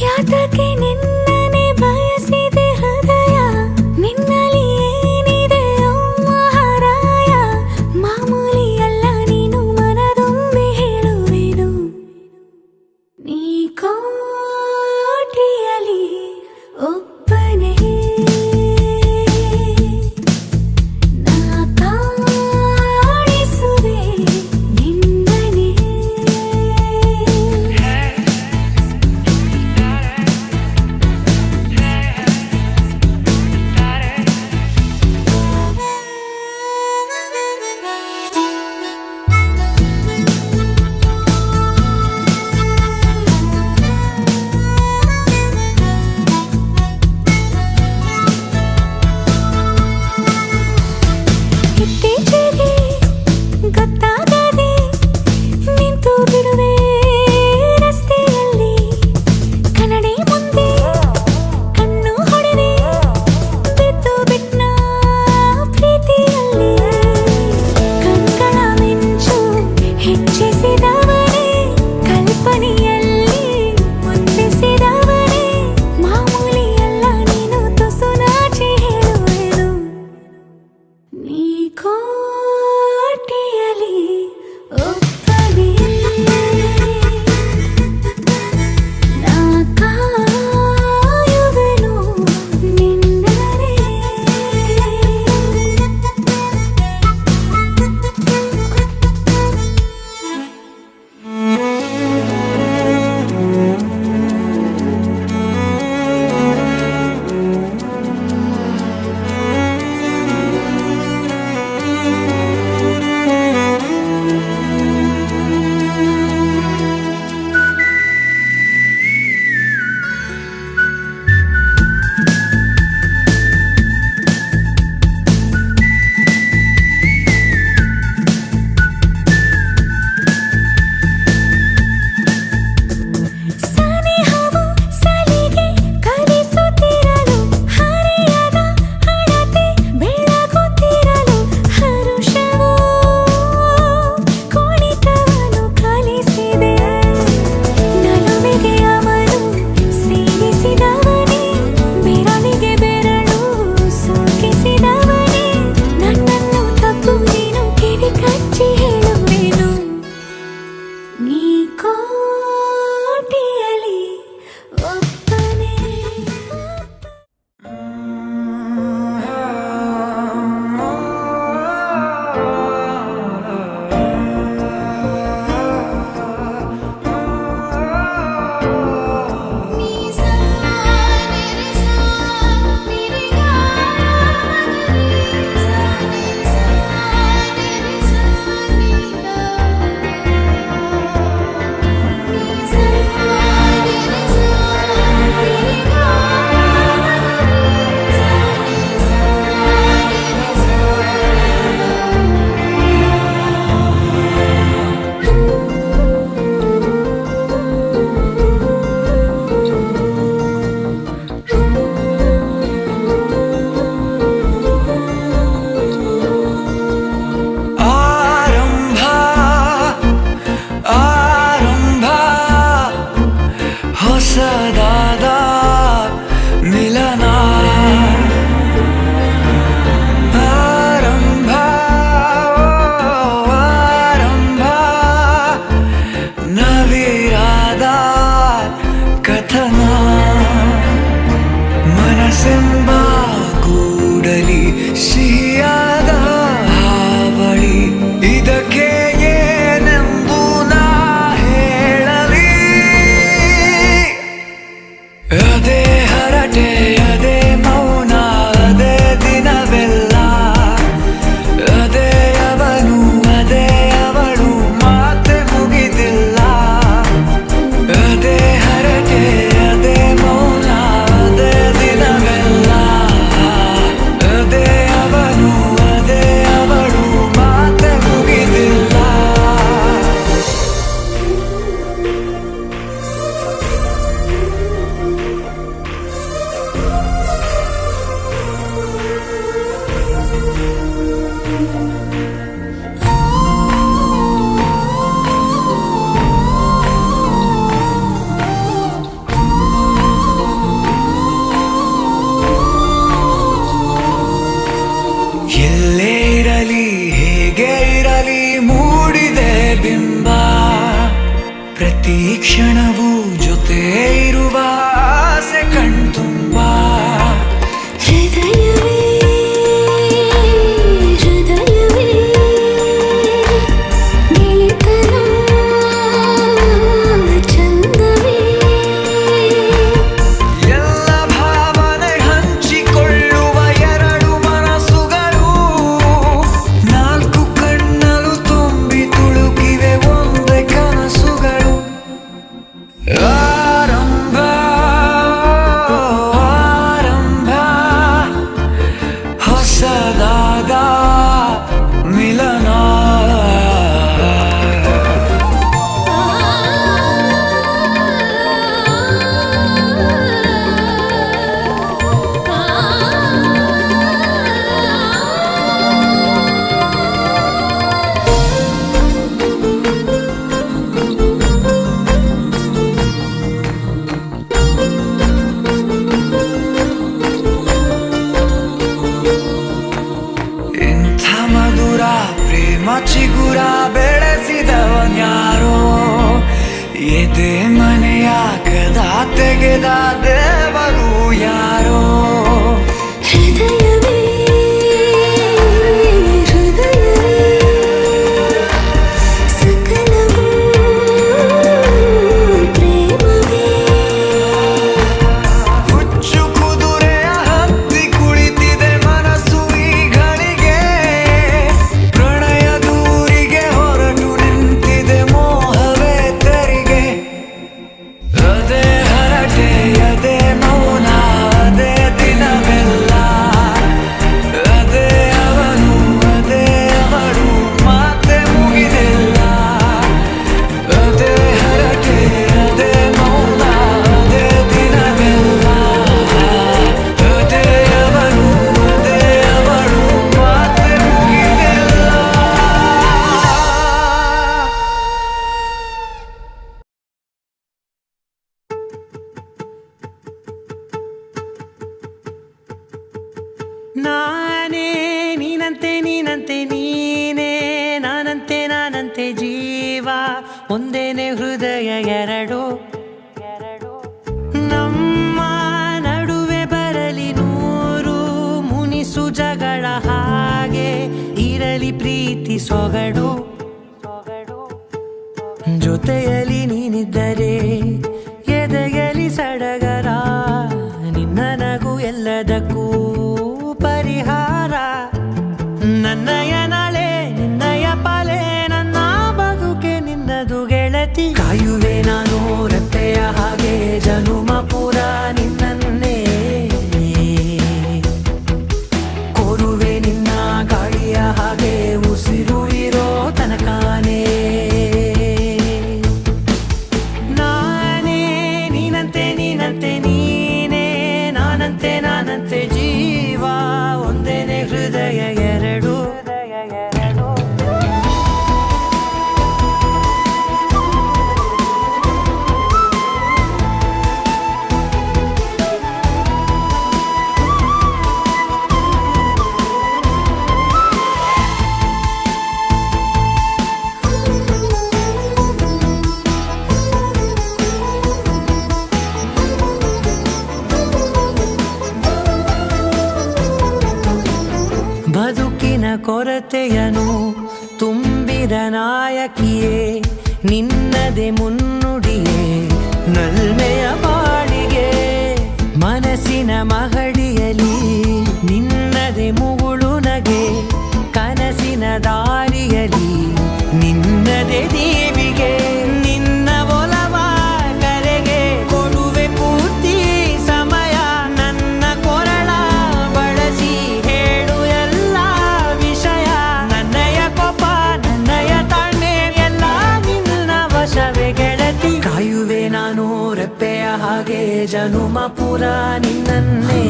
ಯಾತಕ್ಕೆ ನಿನ್ನನೆ ಬಯಸಿದೆ ಹೃದಯ, ನಿನ್ನಲ್ಲಿ ಏನಿದೆ ಓ ಮಹಾರಾಯ, ಮಾಮೂಲಿಯಲ್ಲ ನೀನು ಮನದೊಮ್ಮೆ ಹೇಳುವೆನು, ನೀ ಕೋಟಿಯಲಿ ಒಬ್ಬನೇ ನಾ ಕಾಣಿಸುವೆ ನಿನ್ನನೆ.
ಕನಸೆಂಬ ಕೂಡಲಿ ಸಿಹಿಯಾದ ಹಾವಳಿ ಇದಕ್ಕೆ ಏನೆಂದು ನಾ ಹೇಳಲಿ ಅದೇ ಹರಟೆ ಅದೇ ಮೌನ ಅದೇ ದಿನವೆಲ್ಲ ಅದೇ ಅವನು ಅದೇ ಅವಳು ಮಾತೆ ಮುಗಿದಿಲ್ಲ ಅದೇ ಹರಟೆ ಅದೇ ಮೌನ ಅದೇ ದಿನವೆಲ್ಲ ಅದೇ ಅವನು ಅದೇ ಅವಳು ಮಾತೆ ಮುಗಿದಿಲ್ಲ ಎಲ್ಲೇ ಇರಲಿ ಹೇಗೆ ಇರಲಿ ಮೂಡಿದೆ ಬಿಂಬ ಪ್ರತಿ ಕ್ಷಣವೂ ಜೊತೆ ಇರುವ ಆಸೆ ಕಣ್ತುಂಬ
ಹೃದಯವೇ ಹೃದಯವೇ ಗೆಳೆತನ ಚಂದವೇ
ಎಲ್ಲ ಭಾವನೆ ಹಂಚಿಕೊಳ್ಳುವ ಎರಡು ಮನಸ್ಸುಗಳು ನಾಲ್ಕು ಕಣ್ಣಲು ತುಂಬಿ ತುಳುಕಿವೆ ಒಂದೇ ಕನಸುಗಳು ಆರಂಭ ಆರಂಭ ಹೊಸದಾದ ಮಿಲನ ಇಂಥ ಮಧುರ ಪ್ರೇಮ ಚಿಗುರ ಬೆಳೆಸಿದವನ್ಯಾರೋ ಎದೆ ಮನೆಯ ಕದ ತೆಗೆದ ದೇವರು ಯಾರೋ
ಹೃದಯವೇ ಹೃದಯವೇ ಸಕಲವೂ ಪ್ರೇಮವೇ
ಹುಚ್ಚು ಕುದುರೆಯ ಹತ್ತಿ ಕುಳಿತಿದೆ ಮನಸ್ಸು ಈಗಳಿಗೆ ಪ್ರಣಯ ದೂರಿಗೆ ಹೊರಟು ನಿಂತಿದೆ ಮೋಹವೇ ತೆರಿಗೆ ಅದೇ ಹರಟೆ ಅದೇ ಮೌನ ಅದೇ ದಿನವೆಲ್ಲ ಅದೇ ಅವನು ಅದೇ ಅವಳು ಮಾತೆ ಮುಗಿದಿಲ್ಲ ಅದೇ ಹರಟೆ ಅದೇ ಮೌನ ಅದೇ ದಿನವೆಲ್ಲ ಅದೇ ಅವನು ಅದೇ ಅವಳು ಮಾತೆ ಮುಗಿದಿಲ್ಲ
ನಾನೇ ನೀನಂತೆ ನೀನಂತೆ ನೀನೇ ನಾನಂತೆ ನಾನಂತೆ ಜೀವ ಒಂದೇನೆ ಹೃದಯ ಎರಡು ನಮ್ಮ ನಡುವೆ ಬರಲಿ ನೂರು ಮುನಿಸು ಜಗಳ ಹಾಗೆ ಇರಲಿ ಪ್ರೀತಿ ಸೊಗಡು ಜೊತೆಯಲ್ಲಿ ನೀನಿದ್ದರೆ ಎದೆಯಲಿ ಸಡಗರ ನಿನ್ನ ನಗು ಎಲ್ಲದಕ್ಕೂ ಪರಿಹಾರ ನನ್ನಯ ನಾಳೆ ನಿನ್ನಯ ಪಾಲೆ ನನ್ನ ಬದುಕೆ ನಿನ್ನದು ಗೆಳತಿ ಕಾಯುವೆ ನಾನು ರೆಪ್ಪೆಯ ಹಾಗೆ ಜನುಮ ಪೂರ ನಿನ್ನನ್ನೇ ಕೋರುವೆ ನಿನ್ನ ಗಾಳಿಯ ಹಾಗೆ ಉಸಿರು ಇರೋ ತನಕಾನೇ ನಾನೇ ನೀನಂತೆ ನೀನಂತೆ ನೀನೇ ನಾನಂತೆ ನಾನಂತೆ ಕೊರತೆಯನು ತುಂಬಿದ ನಾಯಕಿಯೇ ನಿನ್ನದೆ ಮುನ್ನುಡಿಯೇ ನಲ್ಮೆಯ ಬಾಳಿಗೆ ಮನಸ್ಸಿನ ಮಹಡಿಯಲಿ ನಿನ್ನದೆ ಮುಗುಳು ನಗೆ ಕನಸಿನ ದಾರಿಯಲಿ ನಿನ್ನದೆ ದೇವಿಗೆ ನಿನ್ನ ಒಲವ ಕರೆಗೆ ಕೊಡುವೆ ಪೂರ್ತಿ ಸಮಯ ನನ್ನ ಕೊರಳ ಬಳಸಿ ಹೇಳು ಎಲ್ಲ ವಿಷಯ ನನ್ನಯ ಕೋಪ ನನ್ನಯ ತಾಳ್ಮೆ ಎಲ್ಲ ನಿನ್ನ ವಶವೇ ಗೆಳತಿ ಕಾಯುವೆ ನಾನು ರೆಪ್ಪೆಯ ಹಾಗೆ ಜನುಮ ಪುರ ನಿನ್ನನ್ನೇ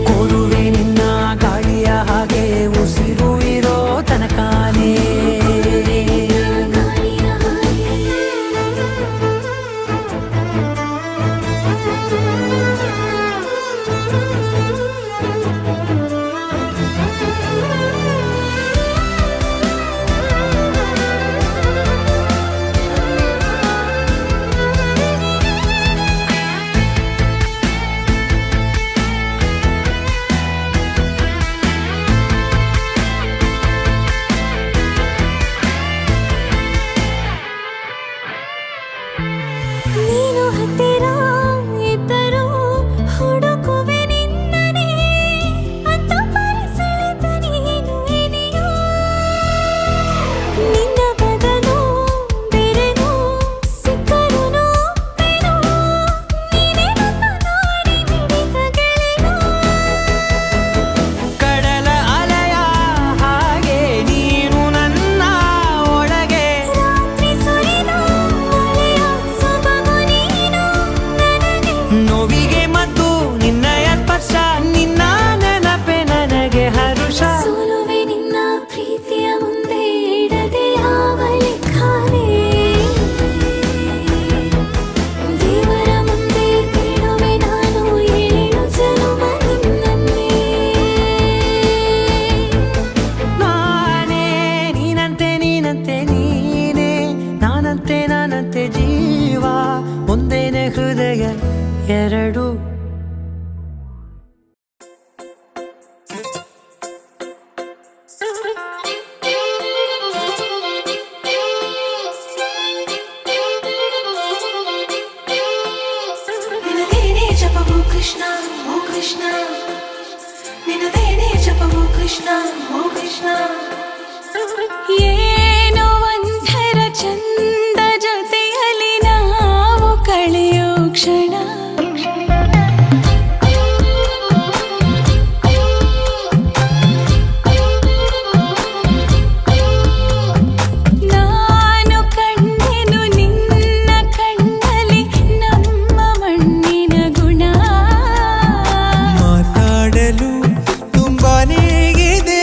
ಕೋರುವೆ ನಿನ್ನ ಗಾಳಿಯ ಹಾಗೆ ಉಸಿರು ಇರೋ ತನಕಾನೇ
ನೀನು ಹತ್ತಿರ ಇದ್ದರೂ ಹುಡುಕುವೆ ನಿನ್ನನೇ ಅಂತ ಪರಿಸರದ ನೀನು ಇದೆಯೋ ನಿನ್ನ ಬದಲು ಬೇರೆನೋ ಸಿಕ್ಕರುನೋ ಬೇನೋ ನೀನೇ ನನ್ನ ದಾರಿ ಹಿಡಿದ ಗೆಳೆಯೋ
ಕಡಲ ಅಲೆಯ ಹಾಗೆ ನೀನು ನನ್ನ ಒಳಗೆ
ರಾತ್ರಿ ಸುರಿದ ಮಳೆಯ ಸೊಬಗು ನೀನು ನನಗೆ
ನೋವಿಗೆ ಮತ್ತು ನಿನ್ನಯ ಸ್ಪರ್ಶ ನಿನ್ನ ನೆನಪೆ ನನಗೆ ಹರುಷ
ಸೋಲುವೆ ನಿನ್ನ ಪ್ರೀತಿಯ ಮುಂದೆ ಇಡದೆ ಯಾವ ಲೆಕ್ಕನೇ ದೇವರ ಮುಂದೆ ಬೇಡುವೆ ನಾನು ಏಳು ಜನುಮ ನಿನ್ನನ್ನೇ
ನಾನೇ ನೀನಂತೆ ನೀನಂತೆ ನೀನೇ ನಾನಂತೆ ನಾನಂತೆ ಜೀವ ಒಂದೇನೆ ಹೃದಯ ಎರಡು
ನಿನದೇನೇ ಜಪವು ಕೃಷ್ಣ ಓ ಕೃಷ್ಣ ನಿನದೇನೇ ಜಪವು ಕೃಷ್ಣ ಓ ಕೃಷ್ಣ ಏನೋ ಒಂಥರ ಚಂದ ಜೊತೆಯಲ್ಲಿ ನಾವು ಕಳೆಯೋ ಕ್ಷಣ ನಾನು ಕಂಡೆನು ನಿನ್ನ ಕಣ್ಣಲ್ಲಿ ನಮ್ಮ ಮಣ್ಣಿನ ಗುಣ
ಮಾತಾಡಲು ತುಂಬಾನೇ ಇದೆ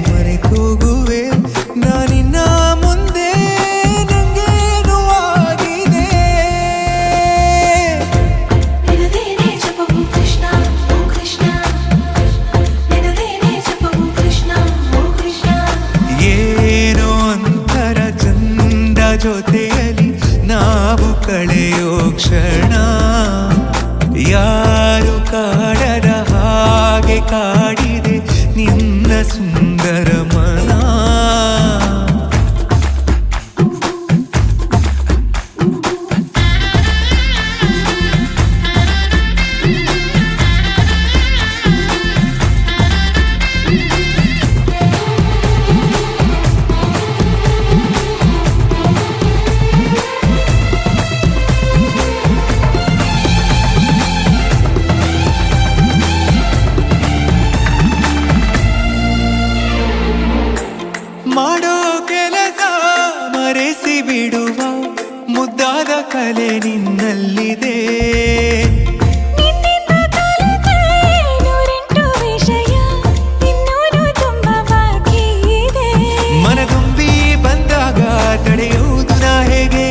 ಮರೆತೋಗುವೆ ನಾನಿನ್ನ ಮುಂದೆ ನಂಗೇನು ಆಗಿದೆ
ನಿನದೇನೇ ಜಪವು ಕೃಷ್ಣ ಓ ಕೃಷ್ಣ ನಿನದೇನೇ ಜಪವು ಕೃಷ್ಣ ಓ ಕೃಷ್ಣ
ಏನೋ ಒಂಥರ ಚಂದ ಜೊತೆಯಲ್ಲಿ ನಾವು ಕಳೆಯೋ ಕ್ಷಣ ಯಾರು ಕಾಡದ ಹಾಗೆ ಕಾಡಿದೆ ನಿನ್ನ ಸುಂದರ ಮನ ಮಾಡೋ ಕೆಲಸ ಮರೆಸಿ ಬಿಡುವ ಮುದ್ದಾದ ಕಲೆ ನಿನ್ನಲ್ಲಿದೆ
ನಿನ್ನಿಂದ ಕಲಿತೆ ನೂರೆಂಟು ವಿಷಯ ಇನ್ನೂರು ತುಂಬ ಬಾಕಿ ಇದೆ
ಮನಗುಂಬಿ ಬಂದಾಗ ತಡೆಯುವುದು ನಾ ಹೇಗೆ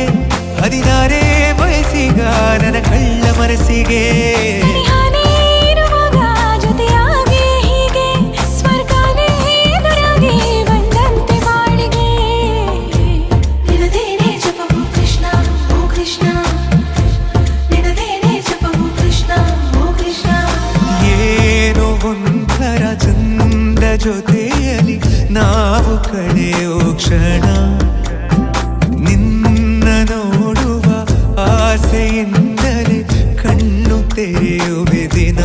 16 ವಯಸ್ಸಿಗ ನನ್ನ ಕಳ್ಳ ಮನಸ್ಸಿಗೆ
ಸನಿಹಾನೇ ಇರುವಾಗ ಜೊತೆಯಾಗಿ ಹೀಗೆ ಸ್ವರ್ಗನೇ ಎದುರಾಗಿ ಬಂದಂತೆ ಬಾಳಿಗೆ ನಿನದೇನೇ ಜಪವು ಕೃಷ್ಣ ಓ ಕೃಷ್ಣ ನಿನದೇನೇ ಜಪವು ಕೃಷ್ಣ ಓ ಕೃಷ್ಣ
ಏನೋ ಒಂಥರ ಜೊತೆಯಲ್ಲಿ ನಾವು ಕಳೆಯೋ ಕ್ಷಣ ನಿನ್ನ ನೋಡುವ ಆಸೆಯಿಂದಲೇ ಕಣ್ಣು ತೆರೆಯುವೆ ದಿನ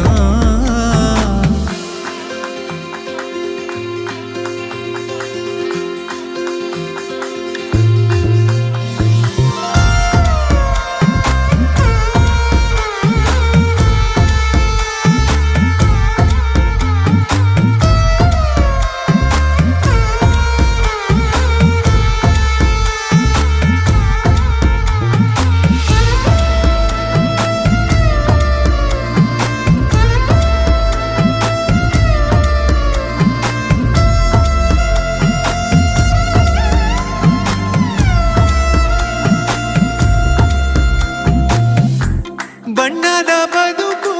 ಬಣ್ಣದ ಬದುಕು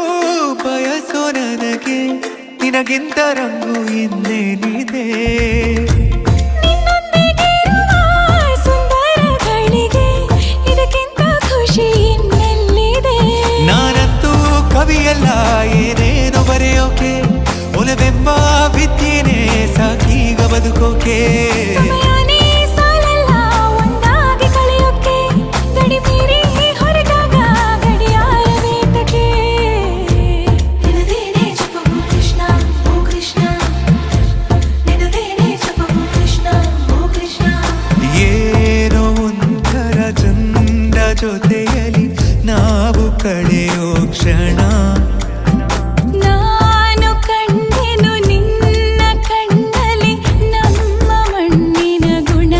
ಬಯಸೋ ನನಗೆ ನಿನಗಿಂತ ರಂಗು ಇನ್ನೇನಿದೆ
ನಿನ್ನೊಂದಿಗಿರುವ ಸುಂದರಗಳಿಗೆ ಇದಕ್ಕಿಂತ ಖುಷಿ ಇನ್ನೆಲ್ಲಿದೆ
ನಾನಂತೂ ಕವಿಯಲ್ಲ ಏನೇನು ಬರೆಯೋಕೆ ಒಲವೆಂಬ ವಿದ್ಯೆನೇ ಸಾಕೀಗ ಬದುಕೋಕೆ
ಸಮಯನೇ ಸಾಲಲ್ಲ ಒಂದಾಗಿ ಕಳೆಯೋಕೆ ಗಡಿ ಮೀರಿ ಹೊರಟಾಗ ಗಡಿಯಾರ ವೇತಕ್ಕೆ ನಿನದೇನೆ ಜಪವು ಕೃಷ್ಣ ಓ ಕೃಷ್ಣ ನಿನದೇನೆ ಜಪವು ಕೃಷ್ಣ ಓ ಕೃಷ್ಣ
ಏನೋ ಒಂಥರ ಚಂದ ಜೊತೆಯಲ್ಲಿ ನಾವು ಕಳೆಯೋ ಕ್ಷಣ
ನಾನು ಕಂಡೆನು ನಿನ್ನ ಕಣ್ಣಲ್ಲಿ ನಮ್ಮ ಮಣ್ಣಿನ ಗುಣ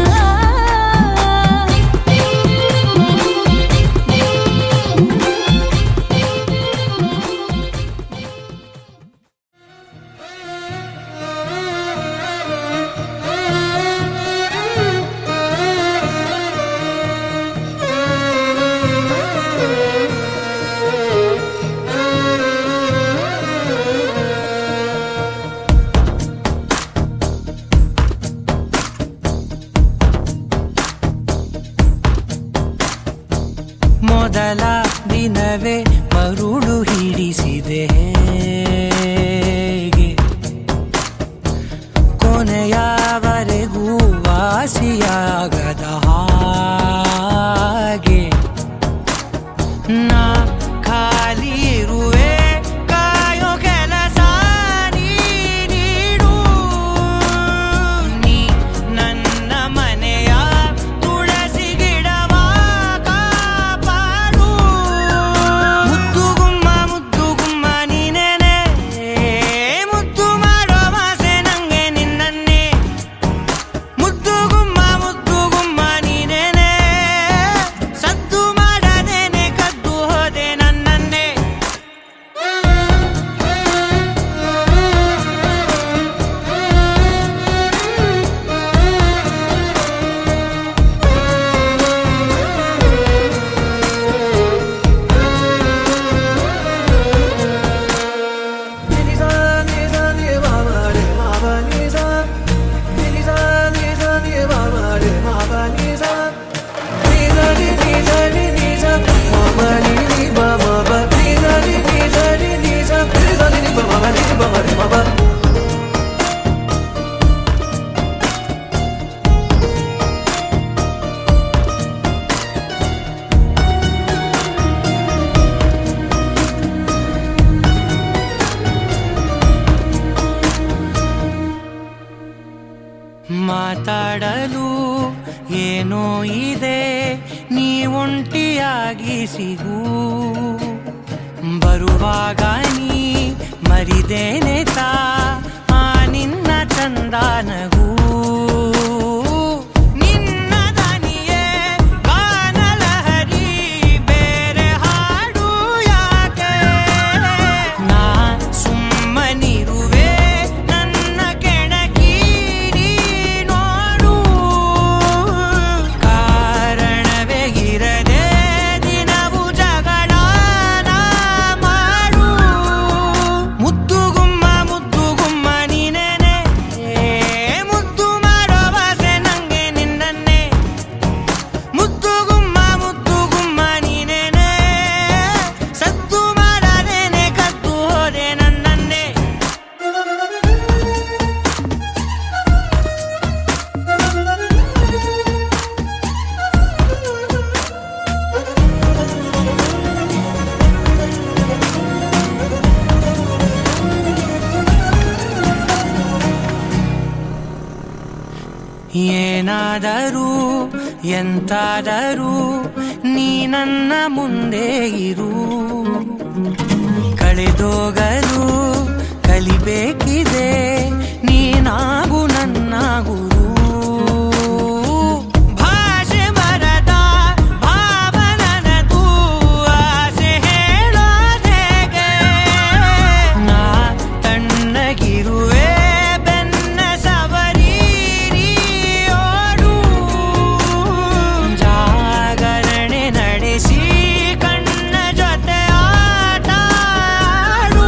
ಮೊದಲ ದಿನವೇ ಮರುಳು ಹಿಡಿಸಿದೆ ಹೇಗೆ ಕೊನೆಯವರೆಗೂ ವಾಸಿಯಾಗದ ಹಾಗೆ ನಾ ಖಾಲಿ ಇರುವೆ ಕಾಯೋ ಕೆಲಸ ನೀಡು ನೀ ನನ್ನ ಮನೆಯ ತುಳಸಿ ಗಿಡವ ಕಾಪಾಡು ಮುದ್ದು ಗುಮ್ಮ ನೀನೇನೆ ಮುದ್ದು ಮಾಡೋ ಆಸೆ ನಂಗೆ ನಿನ್ನನ್ನೇ ಮುದ್ದು ಗುಮ್ಮ ನೀನೇನೆ ಸದ್ದು ಮಾಡದೇನೆ ಕದ್ದು ಹೋದೆ ನನ್ನನ್ನೇ ಮಾತಾಡಲು ಏನೋ ಇದೆ ನೀ ಒಂಟಿಯಾಗಿ ಸಿಗು ಬರುವಾಗ ನೀ ಮರಿದೇನೆ ತಾ ಆ ನಿನ್ನ ಚಂದನಗೂ ನಿನ್ನ ದನಿಯೇ ಗಾನಲಹರಿ ಬೇರೆ ಹಾಡು ಯಾಕೆ ನಾ ಸುಮ್ಮನಿರುವೆ ನನ್ನ ಕೆಣಕಿ ನೀ ನೋಡು ಕಾರಣವೇ ಇರದೆ ದಿನವು ಜಗಳನ ಮಾಡು ಮುದ್ದು ಗುಮ್ಮ ನೀನೇನೆ ಏನಾದರೂ ಎಂತಾದರೂ ನೀ ನನ್ನ ಮುಂದೆ ಇರು. ಕಳೆದೋಗಲು ಕಲಿಬೇಕಿದೆ ನೀನಾಗು ನನ್ನ ಗುರು. ಭಾಷೆ ಮರದ ಭಾವನನದು ಆಸೆ ಹೇಳೋದೇಗೆ. ನಾ ತಣ್ಣಗಿರುವೆ ಬೆನ್ನ ಸವರೀರಿಯೋಡು. ಜಾಗರಣೆ ನಡೆಸಿ ಕಣ್ಣ ಜೊತೆ ಆಟ ಆಡು.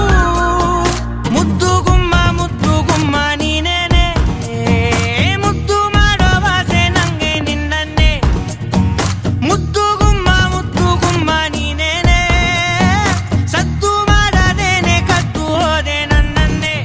ಮುದ್ದು ಗುಮ್ಮ ನೀನೇನೆ. ಮುದ್ದು ಮಾಡೋ ವಾಸೆ ನಂಗೆ ನಿನ್ನನ್ನೇ. ಮುದ್ದು ಗುಮ್ಮ ನೀನೇನೆ. ಸದ್ದು ಮಾಡದೇನೆ ಕದ್ದು ಹೋದೆ ನನ್ನನ್ನೇ.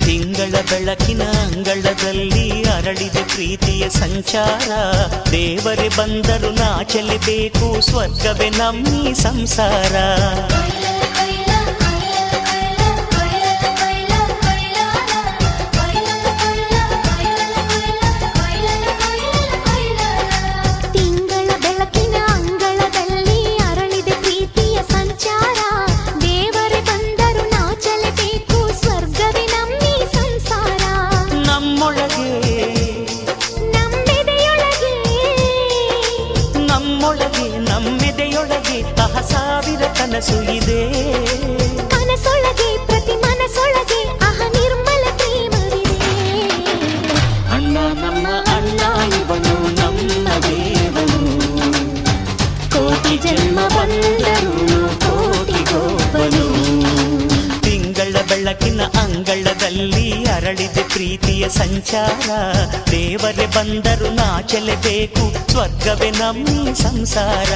ತಿಂಗಳ ಬೆಳಕಿನ ಅಂಗಳದಲ್ಲಿ ಅರಳಿದೆ ಪ್ರೀತಿಯ ಸಂಚಾರ. ದೇವರೇ ಬಂದರು ನಾಚಲೇಬೇಕು, ಸ್ವರ್ಗವೇ ನಮ್ಮಿ ಸಂಸಾರ.
ತಿಂಗಳ ಬೆಳಕಿನ ಅಂಗಳದಲ್ಲಿ ಅರಳಿದೆ ಪ್ರೀತಿಯ ಸಂಚಾರ. ದೇವರೇ ಬಂದರು ನಾಚಲೇಬೇಕು, ಸ್ವರ್ಗವೇ ನಮ್ಮಿ ಸಂಸಾರ.
ನಮ್ಮೊಳಗೆ ನಮ್ಮೆದೆಯೊಳಗೆ ಸಾವಿರ ಕನಸು ಇದೆ.
ಕನಸೊಳಗೆ ಪ್ರತಿ ಮನಸೊಳಗೆ ನಿರ್ಮಲ ಪ್ರೇಮವಿದೆ.
ಅಣ್ಣ ನಮ್ಮ ಅಣ್ಣ ಇವನು ನಮ್ಮ ದೇವನು. ಕೋಟಿ ಜನ್ಮ ಬಂದರು ಕೋಟಿಗೊಬ್ಬನು. ತಿಂಗಳ ಬೆಳಕಿನ ಅಂಗಳದಲ್ಲಿ ಅರಳಿದೆ ಪ್ರೀತಿಯ ಸಂಚಾರ. ದೇವರೇ ಬಂದರು ನಾಚಲೇಬೇಕು, ಸ್ವರ್ಗವೇ ನಮ್ಮಿ ಸಂಸಾರ.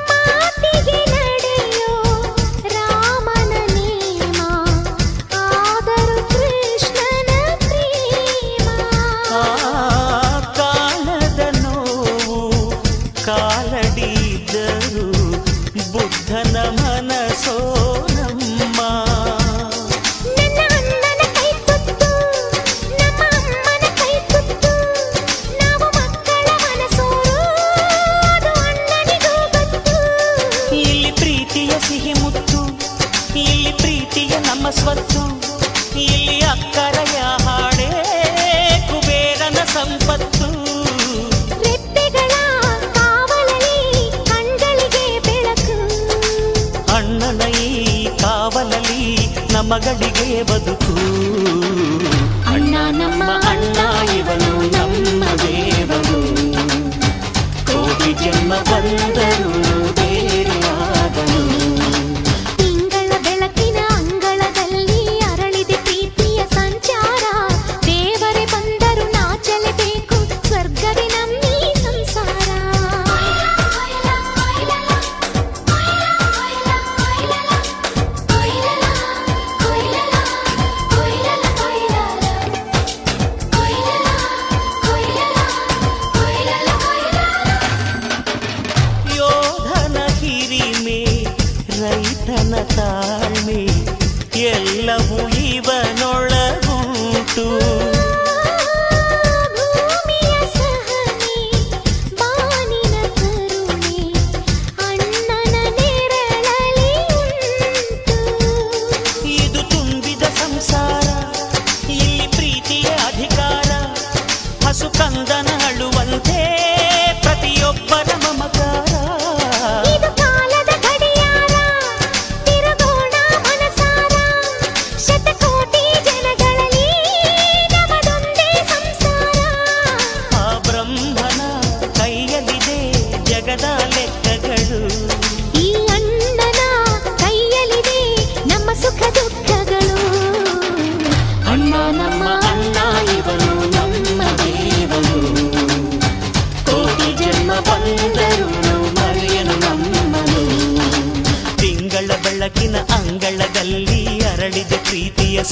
ಮಾತಿಗೆ ನಡೆಯೋ ರಾಮನ ನೇಮ, ಆದರೂ ಕೃಷ್ಣನ ಪ್ರೇಮ.
ಕಾಣದ ನೋವು ಕಾಲಡಿದ್ದರು ಬುದ್ಧನ ಮನಸೋ ನಮ್ಮ.
ನನ್ನ ಅಣ್ಣನ ಕೈ ತುತ್ತು, ನಮ್ಮ ಅಮ್ಮನ ಕೈ ತುತ್ತು. ನಾವು ಮಕ್ಕಳ ಮನಸೋರು, ಅದು ಅಣ್ಣನಿಗೂ ಗೊತ್ತು.
ಇಲ್ಲಿ ಪ್ರೀತಿಯ ಸಿಹಿ ಮುತ್ತು, ಇಲ್ಲಿ ಪ್ರೀತಿಯ ನಮ್ಮ ಸ್ವತ್ತು. ಇಲ್ಲಿ ಅಕ್ಕರೆಯ ಹಾಡೇ ಕುಬೇರನ ಸಂಪತ್ತು.
ರೆಪ್ಪೆಗಳ ಕಾವಲಲ್ಲಿ ಕಣ್ಗಳಿಗೆ ಬೆಳಕು.
ಅಣ್ಣನ ಈ ಕಾವಲಲ್ಲಿ ನಮಗಳಿಗೆ ಬದುಕು. ಅಣ್ಣ ನಮ್ಮ ಅಣ್ಣ ಇವನು ನಮ್ಮ ದೇವನು. ಕೋಟಿ ಜನ್ಮ ಬಂದರು ಬೇರೆಯಾದನು.
ತಿಂಗಳ ಬೆಳಕಿನ ಅಂಗಳದಲ್ಲಿ ಅರಳಿದೆ ಪ್ರೀತಿಯ ಸಂಚಾರ. ದೇವರೇ ಬಂದರು ನಾಚಲೇಬೇಕು, ಸ್ವರ್ಗವೇ ನಮ್ಮಿ ಸಂಸಾರ.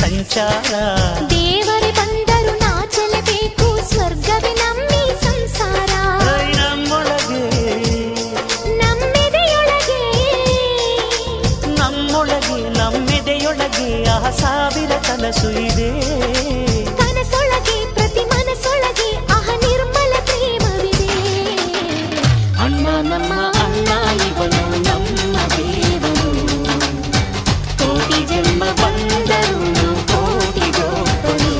ಸಂಚಾರ.
ದೇವರೇ ಬಂದರು ನಾಚಲೇಬೇಕು, ಸ್ವರ್ಗವೇ ನಮ್ಮಿ ಸಂಸಾರ.
ನಮ್ಮೊಳಗೆ
ನಮ್ಮೆದೆಯೊಳಗೆ
ನಮ್ಮೊಳಗೆ ನಮ್ಮೆದೆಯೊಳಗೆ ಸಾವಿರ ಕನಸು ಇದೆ.
ಕನಸೊಳಗೆ ಪ್ರತಿ ಮನಸೊಳಗೆ ನಿರ್ಮಲ ಪ್ರೇಮವಿದೆ.
ಅಣ್ಣ ನಮ್ಮ ಅಣ್ಣ ಇವನು ನಮ್ಮ ದೇವನು, ಕೋಟಿ ಜನ್ಮ ಬಂದರು ಕೋಟಿಗೊಬ್ಬನು.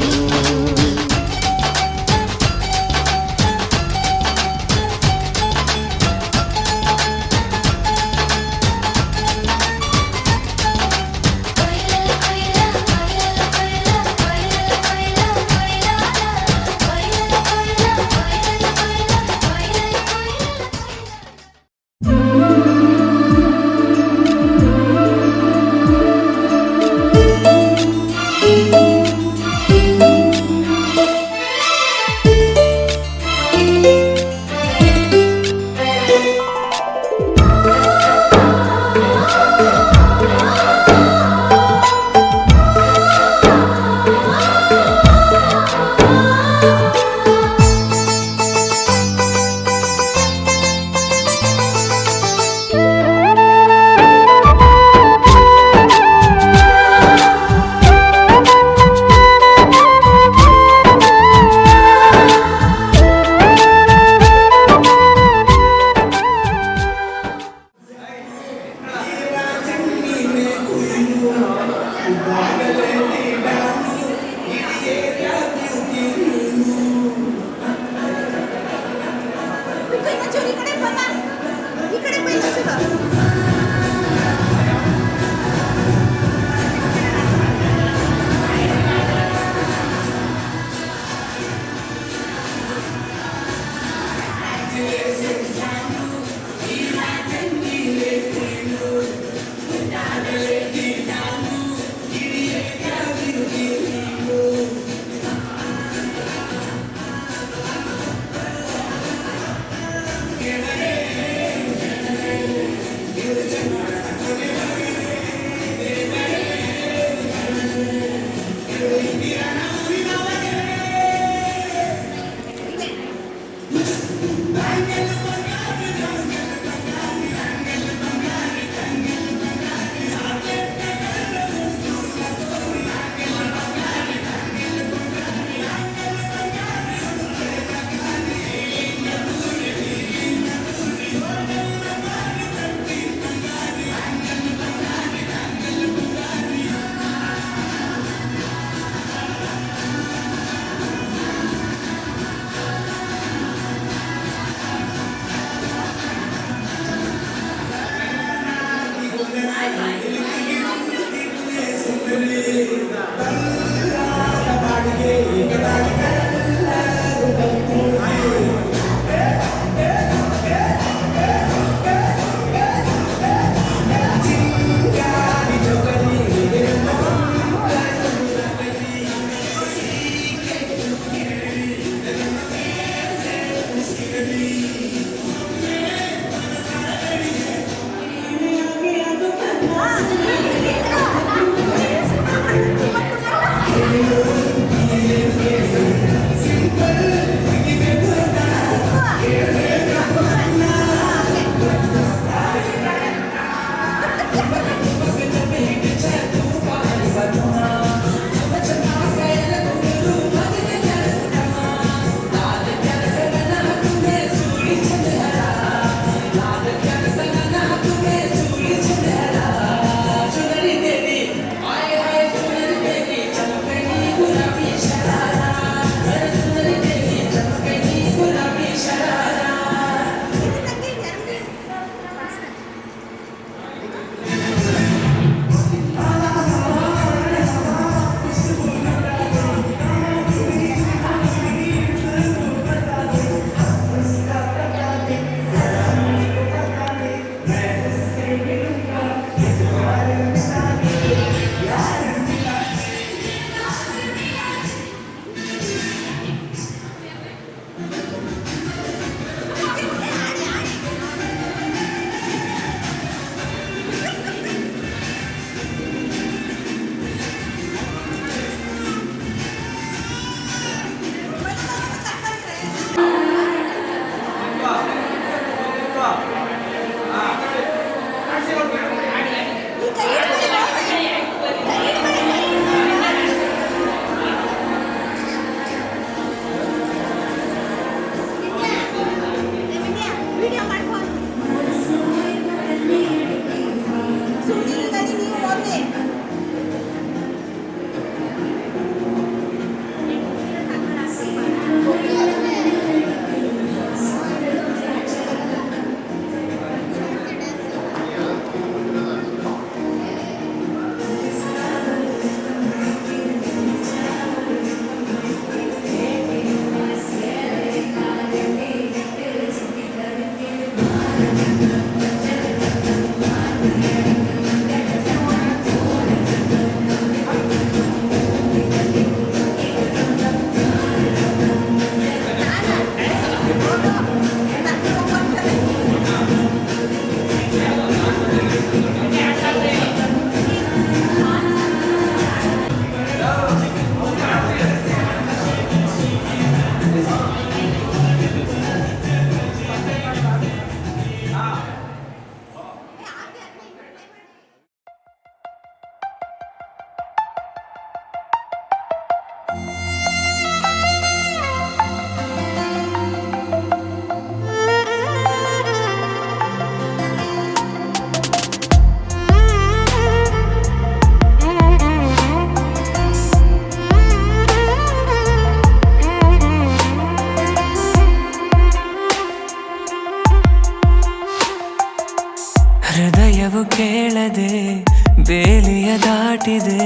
ದಾಟಿದೆ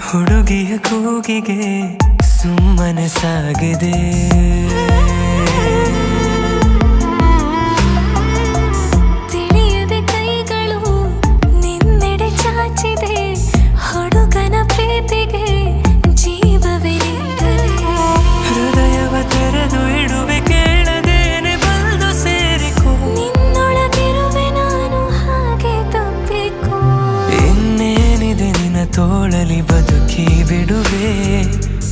ಹುಡುಗಿಯ ಕೂಗಿಗೆ ಸುಮ್ಮನೆ ಸಾಗಿದೆ.
ತಿಳಿಯದೆ ಕೈಗಳು ನಿನ್ನೆಡೆ ಚಾಚಿದೆ ಹುಡುಗನ ಪ್ರೀತಿಗೆ ಜೀವವೇ ನೀಡದೆ.
ಹೃದಯವ ತೆರೆದು ಇಡುವೆ ಕೇಳದೇನೆ ಬಂದು ಸೇರಿಕೋ.
ನಿನ್ನೊಳಗಿರುವೆ ನಾನು ಹಾಗೆ ತಪ್ಪಿಕೋ.
ಇನ್ನೇನಿದೆ ನಿನ್ನ ತೋಳಲಿ ಬದುಕಿ ಬಿಡುವೆ.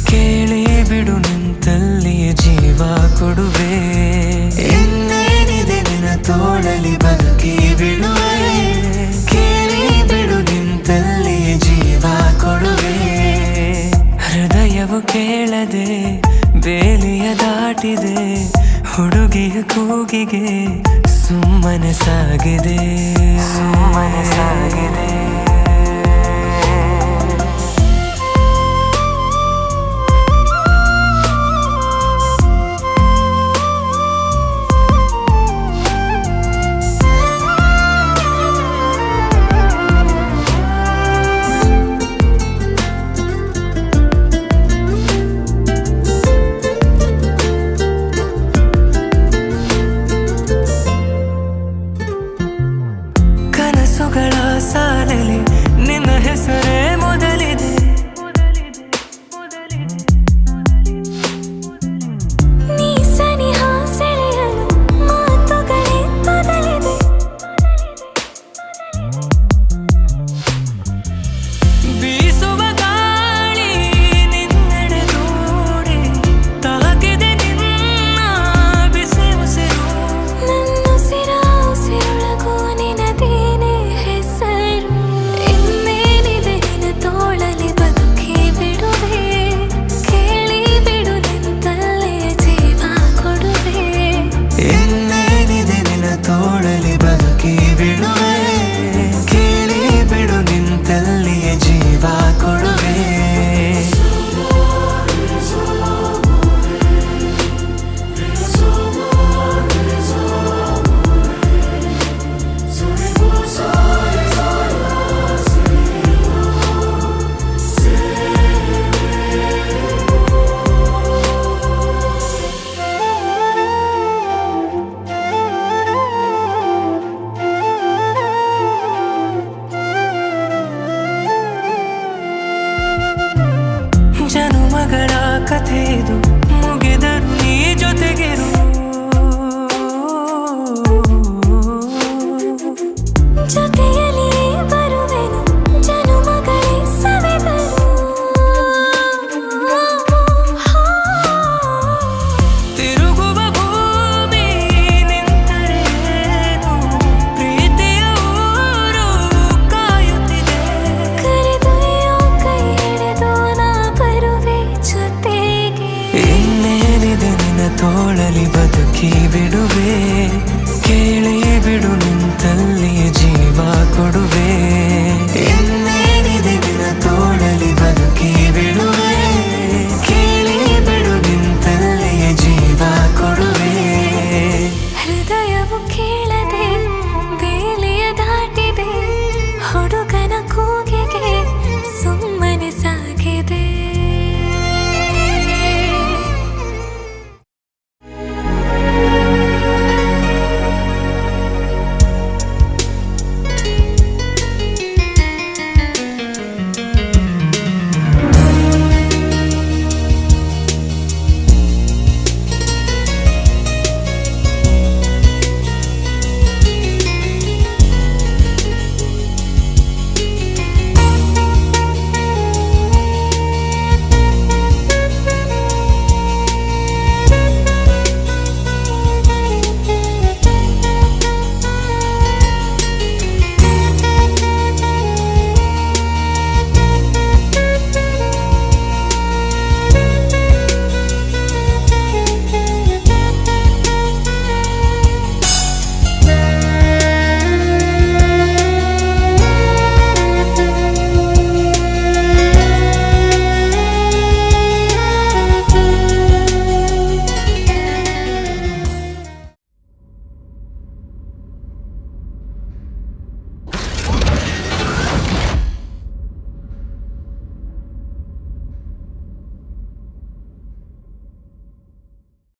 ಕೇಳಿ ಬಿಡು ನಿಂತಲ್ಲಿಯೇ ಜೀವ ಕೊಡುವೆ. ಇನ್ನೇನಿದೆ ನಿನ್ನ ತೋಳಲಿ ಬದುಕಿ ಬಿಡುವೆ. ಕೇಳಿ ಬಿಡು ನಿಂತಲ್ಲಿಯೇ ಜೀವ ಕೊಡುವೆ. ಹೃದಯವು ಕೇಳದೆ ಬೇಲಿಯ ದಾಟಿದೆ ಹುಡುಗಿಯ ಕೂಗಿಗೆ ಸುಮ್ಮನೆ ಸಾಗಿದೆ. ಸುಮ್ಮನೆ ಸಾಗಿದೆ. ಕನಸುಗಳ ಸಾಲಲಿ ನಿನ್ನ ಹೆಸರೇ ಮೊದಲಿದೆ.
ನೀ ಸನಿಹ ಸೆಳೆಯಲು ಮಾತುಗಳೇ ತೊದಲಿದೆ.
ಬೀಸುವ ಗಾಳಿ ನಿನ್ನೆಡೆ ದೂಡಿ ತಾಕಿದೆ ನಿನ್ನ ಬಿಸಿ ಉಸಿರು.
ನನ್ನುಸಿರ ಉಸಿರೊಳಗೂ ನಿನದೇನೆ ಹೆಸರು. ಇನ್ನೇನಿದೆ ನಿನ್ನ ತೋಳಲಿ ಬದುಕಿ ಬಿಡುವೆ. ಕೇಳಿ ಬಿಡು ನಿಂತಲ್ಲೇ ಜೀವ ಕೊಡುವೆ.
ಇನ್ನೇನಿದೆ ನಿನ್ನ ತೋಳಲಿ ಬದುಕಿ ಬಿಡುವೆ. ಕೇಳಿ ಬಿಡು ನಿಂತಲ್ಲಿಯೇ ಜೀವ ಕೊಡುವೆ. ಜನುಮಗಳ ಕಥೆ ಇದು ಮುಗಿದರು ನೀ ಜೊತೆಗಿರು.
ಜೊತೆಯಲ್ಲಿ ಬರುವೆನು ಜನುಮಗಳೇ ಸವೆದರು.
ತಿರುಗುವ ಭೂಮಿ ನಿಂತರೇನು ಪ್ರೀತಿಯ ಊರು ಕಾಯುತ್ತಿದೆ.
ಕರೆದೊಯ್ಯೋ ಕೈ ಹಿಡಿದು ನಾ ಬರುವೆ ಜೊತೆಗೆ.
ಇನ್ನೇನಿದೆ ನಿನ್ನ ತೋಳಲಿ ಬದುಕಿ ಬಿಡು.